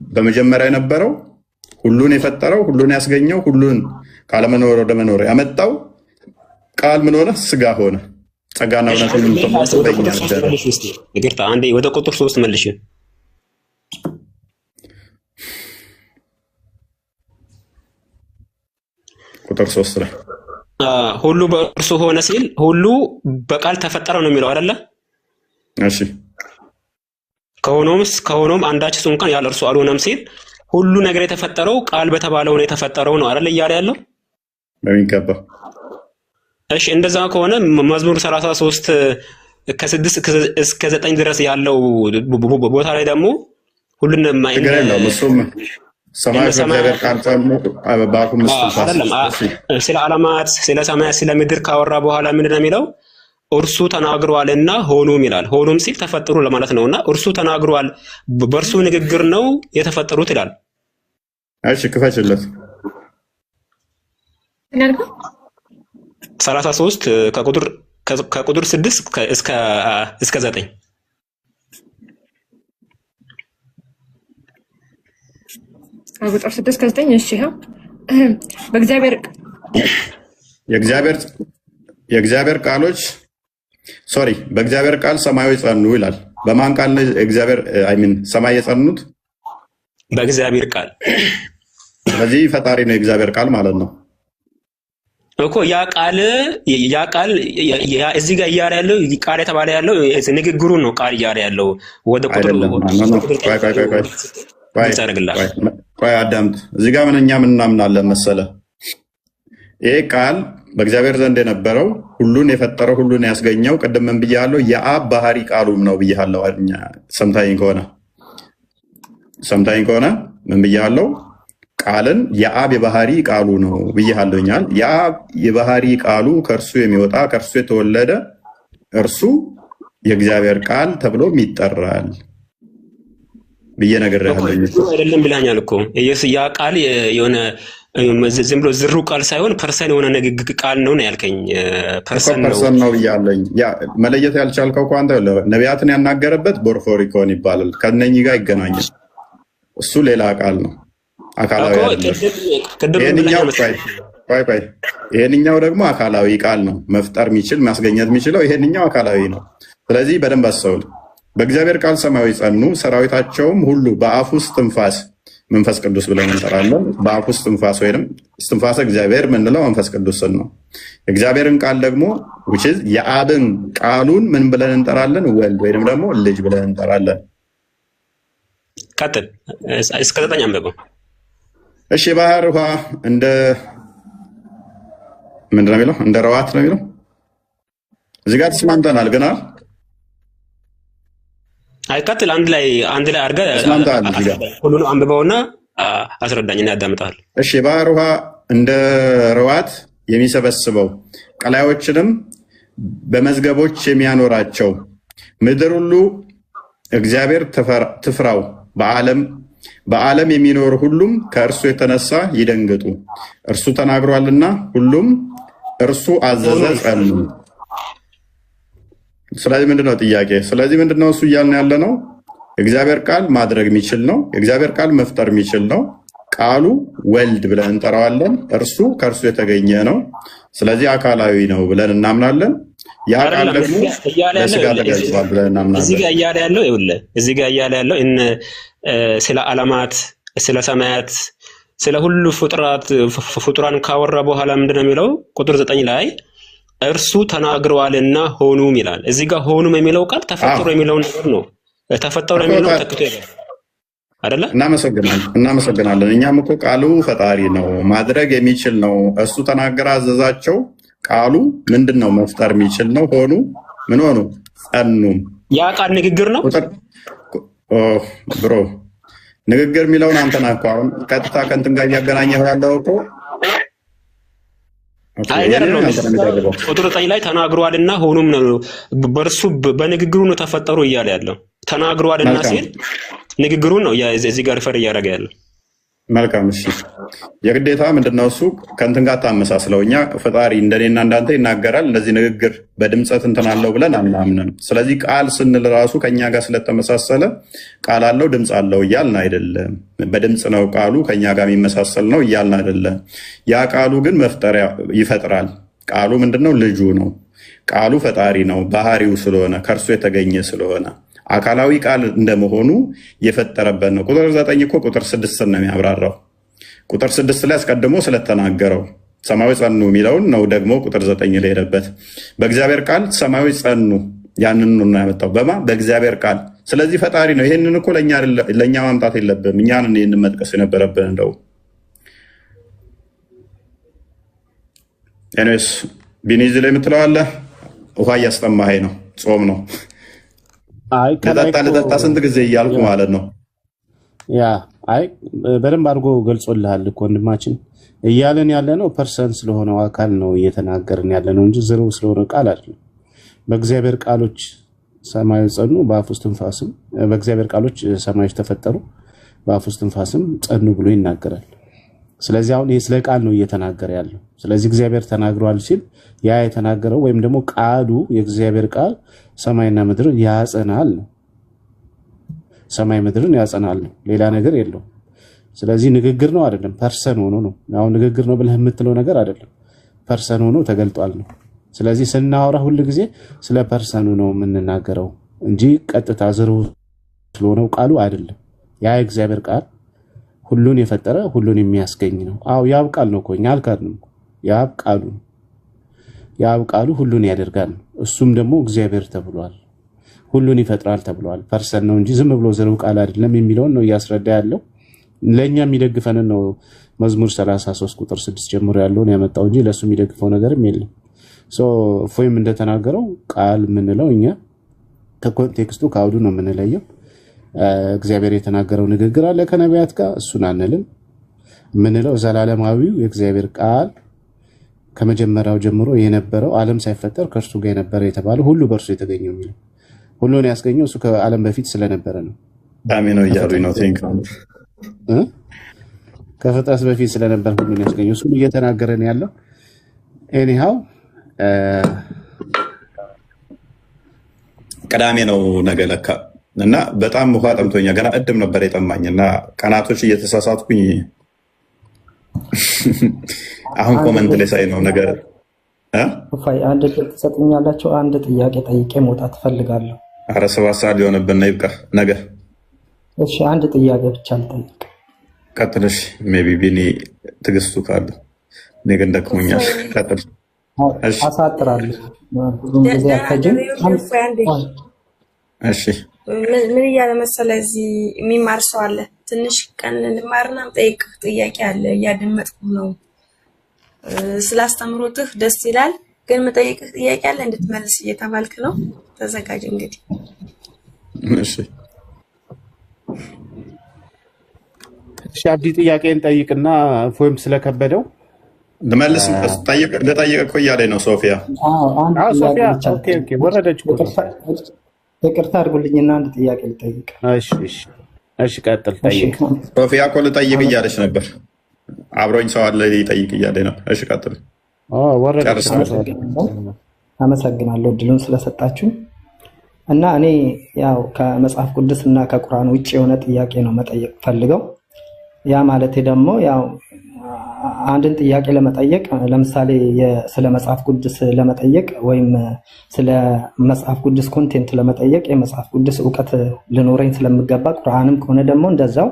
S3: በመጀመሪያ የነበረው ሁሉን የፈጠረው ሁሉን ያስገኘው ሁሉን ካለመኖር ወደ መኖር ያመጣው ቃል ምን ሆነ? ስጋ ሆነ። ጸጋና እውነትን
S5: ይቅርታ፣ አንዴ ወደ ቁጥር 3 መልሽ።
S3: ቁጥር 3 ላይ
S5: ሁሉ በእርሱ ሆነ ሲል ሁሉ በቃል ተፈጠረ ነው የሚለው አይደለ?
S3: እሺ።
S5: ከሆኖም አንዳችስ እንኳን ያለ እርሱ አልሆነም ሲል ሁሉ ነገር የተፈጠረው ቃል በተባለው ነው የተፈጠረው ነው አይደል እያለ ያለው?
S3: በሚገባ።
S5: እሺ፣ እንደዛ ከሆነ መዝሙር 33 ከ6 እስከ 9 ድረስ ያለው ቦታ ላይ ደግሞ ሁሉን ስለ ዓለማት ስለ ሰማያት ስለ ምድር ካወራ በኋላ ምንድን ነው የሚለው? እርሱ ተናግሯልና ሆኑም ይላል። ሆኑም ሲል ተፈጠሩ ለማለት ነውና እርሱ ተናግሯል፣ በእርሱ ንግግር ነው የተፈጠሩት ይላል።
S3: እሺ፣ ክፈችለት።
S5: 33 ከቁጥር 6 እስከ 9
S6: ቁጥር 6 እስከ 9። እሺ፣ ይኸው
S3: የእግዚአብሔር ቃሎች በእግዚአብሔር ቃል ሰማዮች ጸኑ ይላል። በማን ቃል ነው ሰማይ የጸኑት?
S5: በእግዚአብሔር ቃል።
S3: ስለዚህ ፈጣሪ ነው የእግዚአብሔር ቃል ማለት ነው
S5: እኮ። ያ ቃል እዚህ ጋር እያለ ያለው ቃል የተባለ ያለው ንግግሩ ነው። ቃል እያለ ያለው ወደ ቁጥር
S3: ቆይ አዳምጥ። እዚህ ጋር እኛ ምን እናምናለን መሰለህ? ይሄ ቃል በእግዚአብሔር ዘንድ የነበረው ሁሉን የፈጠረው ሁሉን ያስገኘው ቅድም ምን ብያለሁ? የአብ ባህሪ ቃሉም ነው ብያለሁ። ሰምታኝ ከሆነ ምን ብያለሁ? ቃልን የአብ የባህሪ ቃሉ ነው ብያለሁኛል። የአብ የባህሪ ቃሉ ከእርሱ የሚወጣ ከእርሱ የተወለደ እርሱ የእግዚአብሔር ቃል ተብሎም ይጠራል ብዬ ነገር
S5: አይደለም ብላኛል እኮ። ያ ቃል የሆነ ዝም ብሎ ዝሩ ቃል ሳይሆን ፐርሰን የሆነ ንግግር ቃል ነው ያልከኝ። ፐርሰን
S3: ነው ብያለኝ። መለየት ያልቻልከው እኮ አንተ ነቢያትን ያናገረበት ቦርፎሪኮን ይባላል። ከነኚህ ጋር ይገናኛል። እሱ ሌላ ቃል ነው፣ አካላዊ አይደለም። ይሄንኛው ደግሞ አካላዊ ቃል ነው። መፍጠር የሚችል ማስገኘት የሚችለው ይሄንኛው አካላዊ ነው። ስለዚህ በደንብ አስተውል። በእግዚአብሔር ቃል ሰማያዊ ጸኑ፣ ሰራዊታቸውም ሁሉ በአፍ ውስጥ ትንፋስ መንፈስ ቅዱስ ብለን እንጠራለን። በአፍ ውስጥ ትንፋስ ወይም እስትንፋሰ እግዚአብሔር ምንለው መንፈስ ቅዱስን ነው። የእግዚአብሔርን ቃል ደግሞ የአብን ቃሉን ምን ብለን እንጠራለን? ወልድ ወይም ደግሞ ልጅ ብለን እንጠራለን።
S5: ቀጥል፣ እስከ 9 አንብበው።
S3: እሺ፣ የባህር ውሃ እንደ ምንድን ነው የሚለው? እንደ ረዋት ነው የሚለው። እዚህ ጋር ተስማምተናል ግን
S5: አይቀጥል። አንድ ላይ አድርገህ ሁሉንም አንብበውና አስረዳኝ እና ያዳምጣል።
S3: እሺ፣ የባህር ውሃ እንደ ረዋት የሚሰበስበው ቀላዮችንም በመዝገቦች የሚያኖራቸው ምድር ሁሉ እግዚአብሔር ትፍራው፣ በዓለም የሚኖር ሁሉም ከእርሱ የተነሳ ይደንግጡ። እርሱ ተናግሯልና ሁሉም እርሱ አዘዘ ጸኑ። ስለዚህ ምንድነው ጥያቄ? ስለዚህ ምንድነው እሱ እያልን ያለ ነው? የእግዚአብሔር ቃል ማድረግ የሚችል ነው። የእግዚአብሔር ቃል መፍጠር የሚችል ነው። ቃሉ ወልድ ብለን እንጠራዋለን። እርሱ ከእርሱ የተገኘ ነው። ስለዚህ አካላዊ ነው ብለን እናምናለን። ያ ቃል ደግሞ ለስጋ ተገልጿል ብለን እናምናለን።
S5: እዚህ ጋር እያለ ያለው ስለ ዓለማት፣ ስለ ሰማያት፣ ስለ ሁሉ ፍጡራን ካወራ በኋላ ምንድነው የሚለው? ቁጥር 9 ላይ እርሱ ተናግረዋልና ሆኑም ይላል። እዚህ ጋር ሆኑም የሚለው ቃል ተፈጠሩ የሚለውን ነገር ነው። ተፈጠሩ የሚለው ተክቶ ይላል አይደለ?
S3: እናመሰግናለን። እኛም እኮ ቃሉ ፈጣሪ ነው፣ ማድረግ የሚችል ነው። እሱ ተናገረ፣ አዘዛቸው። ቃሉ ምንድን ነው? መፍጠር የሚችል ነው። ሆኑ ምን ሆኑ? ጸኑም።
S5: ያ ቃል ንግግር ነው
S3: ብሮ። ንግግር የሚለውን አንተ ነህ እኮ አሁን ቀጥታ ከእንትን ጋር እያገናኘኸው ያለው እኮ።
S5: ቁጥር 9 ላይ ተናግሯልና ሆኑም ነው። በእርሱ በንግግሩ ነው ተፈጠሩ እያለ ያለው። ተናግሯልና ሲል ንግግሩን ነው እዚህ ጋር ሪፈር እያደረገ ያለው።
S3: መልካም እሺ የግዴታ ምንድነው እሱ ከእንትን ጋር ታመሳስለው እኛ ፈጣሪ እንደኔና እንዳንተ ይናገራል እንደዚህ ንግግር በድምጸት እንትን አለው ብለን አናምንም ስለዚህ ቃል ስንል ራሱ ከኛ ጋር ስለተመሳሰለ ቃል አለው ድምጽ አለው እያልን አይደለም በድምጽ ነው ቃሉ ከኛ ጋር የሚመሳሰል ነው እያልን አይደለም ያ ቃሉ ግን መፍጠሪያ ይፈጥራል ቃሉ ምንድነው ልጁ ነው ቃሉ ፈጣሪ ነው ባህሪው ስለሆነ ከርሱ የተገኘ ስለሆነ አካላዊ ቃል እንደመሆኑ የፈጠረበት ነው ቁጥር 9 እኮ ቁጥር 6 ነው የሚያብራራው ቁጥር 6 ላይ አስቀድሞ ስለተናገረው ሰማያዊ ጸኑ የሚለውን ነው ደግሞ ቁጥር 9 ላይ ሄደበት በእግዚአብሔር ቃል ሰማያዊ ጸኑ ያንን ነው ያመጣው በእግዚአብሔር ቃል ስለዚህ ፈጣሪ ነው ይሄንን እኮ ለኛ ማምጣት የለብንም እኛን እንዴት መጥቀስ የነበረብን እንደው ኤኒዌይስ ቢኒዝ ላይ የምትለዋለ ውሃ እያስጠማኸኝ ነው ጾም ነው አይ ለጠጣ ስንት ጊዜ እያልኩ ማለት ነው
S2: ያ አይ በደንብ አድርጎ ገልጾልሃል እኮ ወንድማችን እያለን ያለ ነው ፐርሰን ስለሆነው አካል ነው እየተናገርን ያለ ነው እንጂ ዝሩ ስለሆነ ቃል አይደለም በእግዚአብሔር ቃሎች ሰማዩ ጸኑ በአፍ ውስጥ ትንፋስም በእግዚአብሔር ቃሎች ሰማዮች ተፈጠሩ በአፍ ውስጥ ትንፋስም ጸኑ ብሎ ይናገራል ስለዚህ አሁን ይሄ ስለ ቃል ነው እየተናገረ ያለው ስለዚህ እግዚአብሔር ተናግሯል ሲል ያ የተናገረው ወይም ደግሞ ቃሉ የእግዚአብሔር ቃል ሰማይና ምድርን ያጸናል ሰማይ ምድርን ያጸናል ሌላ ነገር የለው ስለዚህ ንግግር ነው አይደለም ፐርሰን ሆኖ ነው አሁን ንግግር ነው ብለህ የምትለው ነገር አይደለም ፐርሰን ሆኖ ተገልጧል ነው ስለዚህ ስናወራ ሁሉ ጊዜ ስለ ፐርሰኑ ነው የምንናገረው እንጂ ቀጥታ ዝሩ ስለሆነው ቃሉ አይደለም ያ የእግዚአብሔር ቃል ሁሉን የፈጠረ ሁሉን የሚያስገኝ ነው አው ያብ ቃል ነው ኮኛ አልካድንም ያብ ቃሉ ሁሉን ያደርጋል እሱም ደግሞ እግዚአብሔር ተብሏል ሁሉን ይፈጥራል ተብሏል ፐርሰን ነው እንጂ ዝም ብሎ ዘሩ ቃል አይደለም የሚለው ነው ያስረዳ ያለው ለኛ የሚደግፈን ነው መዝሙር 33 ቁጥር 6 ጀምሮ ያለውን ያመጣው እንጂ ለሱ የሚደግፈው ነገርም የለም ሶ ፎይም እንደተናገረው ቃል ምንለው እኛ ከኮንቴክስቱ ካውዱ ነው ምንለየው እግዚአብሔር የተናገረው ንግግር አለ ከነቢያት ጋር እሱን አንልም ምንለው ዘላለማዊው የእግዚአብሔር ቃል ከመጀመሪያው ጀምሮ የነበረው ዓለም ሳይፈጠር ከርሱ ጋር የነበረ የተባለው ሁሉ በርሱ የተገኘው የሚለው ሁሉን ያስገኘው እሱ ከዓለም በፊት ስለነበረ ነው
S3: አሜን ነው ያሉ ነው ቲንክ
S2: ከፍጥረት በፊት ስለነበር ሁሉን ያስገኘው እሱ እየተናገረን ያለው ኤኒሃው
S3: ቀዳሜ ነው ነገ ለካ እና በጣም ውሃ ጠምቶኛ ገና እድም ነበር የጠማኝና ቀናቶች እየተሳሳትኩኝ አሁን ኮሜንት ላይ ሳይ ነው ነገር
S7: ፋይ አንድ ተሰጥኛላችሁ አንድ ጥያቄ ጠይቄ መውጣት ፈልጋለሁ
S3: አረ 7 ሰዓት ሊሆንብን ይብቃ ነገ
S7: እሺ አንድ ጥያቄ ብቻ ልጠይቅ
S3: ቀጥልሽ ሜቢ ቢኒ ትግስቱ ካለ ነገ እንደከሙኛል ቀጥል እሺ
S7: አሳጥራለሁ ብዙም ጊዜ አፈጅም
S3: እሺ
S6: ምን እያለ መሰለህ እዚህ የሚማር ሰው አለ ትንሽ ቀን እንማርና ጠይቅ ጥያቄ አለ እያደመጥኩ ነው ስላስተምሮትህ ደስ ይላል ግን መጠየቅህ ጥያቄ አለ እንድትመልስ እየተባልክ ነው ተዘጋጅ እንግዲህ
S3: እሺ
S2: ሻዲ ጥያቄን ጠይቅና ፎይም ስለከበደው
S3: ለማለስ ለጠይቅ እኮ እያለኝ ነው ሶፊያ
S2: ሶፊያ ኦኬ ወረደች
S7: ይቅርታ አድርጉልኝና አንድ ጥያቄ ልጠይቅ
S2: እሺ ቀጥል ጠይቅ
S3: ሶፊያ እኮ ልጠይቅ እያለች ነበር አብሮኝ ሰው አለ ይጠይቅ እያለኝ ነው እሺ ቀጥል
S2: ወረደች
S7: አመሰግናለሁ እድሉን ስለሰጣችሁ እና እኔ ያው ከመጽሐፍ ቅዱስና ከቁርአን ውጪ የሆነ ጥያቄ ነው መጠየቅ ፈልገው ያ ማለት ደግሞ ያው አንድን ጥያቄ ለመጠየቅ ለምሳሌ ስለ መጽሐፍ ቅዱስ ለመጠየቅ ወይም ስለ መጽሐፍ ቅዱስ ኮንቴንት ለመጠየቅ የመጽሐፍ ቅዱስ ዕውቀት ሊኖረኝ ስለምገባ ቁርአንም ከሆነ ደግሞ እንደዛው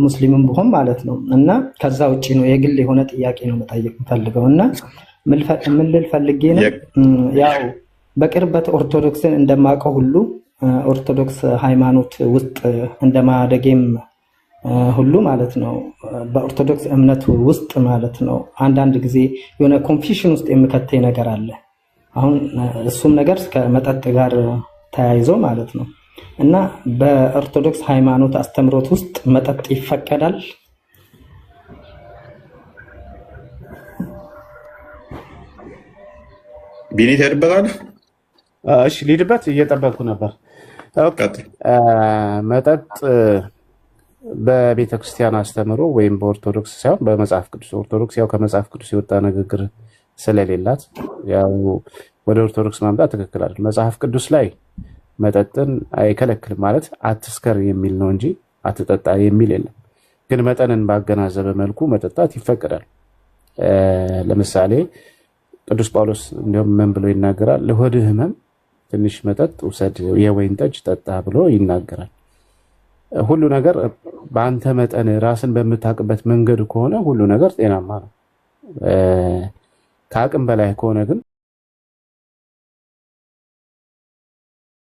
S7: ሙስሊምም ቢሆን ማለት ነው እና ከዛ ውጪ ነው የግል የሆነ ጥያቄ ነው መጠየቅ ፈልገው እና ምን ልል ፈልጌ ነው ያው በቅርበት ኦርቶዶክስን እንደማቀው ሁሉ ኦርቶዶክስ ሃይማኖት ውስጥ እንደማደጌም ሁሉ ማለት ነው በኦርቶዶክስ እምነት ውስጥ ማለት ነው አንዳንድ ጊዜ የሆነ ኮንፊውዥን ውስጥ የሚከተኝ ነገር አለ አሁን እሱም ነገር ከመጠጥ ጋር ተያይዞ ማለት ነው እና በኦርቶዶክስ ሃይማኖት አስተምሮት ውስጥ መጠጥ ይፈቀዳል
S3: ቢኒ ተርበላል
S2: እሺ ሊድበት እየጠበቅኩ ነበር ኦኬ መጠጥ በቤተ ክርስቲያን አስተምሮ ወይም በኦርቶዶክስ ሳይሆን በመጽሐፍ ቅዱስ ኦርቶዶክስ ያው ከመጽሐፍ ቅዱስ የወጣ ንግግር ስለሌላት ያው ወደ ኦርቶዶክስ ማምጣት ትክክል አይደል። መጽሐፍ ቅዱስ ላይ መጠጥን አይከለክልም ማለት አትስከር የሚል ነው እንጂ አትጠጣ የሚል የለም። ግን መጠንን ባገናዘበ መልኩ መጠጣት ይፈቀዳል። ለምሳሌ ቅዱስ ጳውሎስ እንዲሁም ምን ብሎ ይናገራል? ለሆድህ ህመም ትንሽ መጠጥ ውሰድ፣ የወይን ጠጅ ጠጣ ብሎ ይናገራል። ሁሉ ነገር በአንተ መጠን ራስን በምታውቅበት መንገድ ከሆነ ሁሉ ነገር ጤናማ ነው። ከአቅም በላይ ከሆነ ግን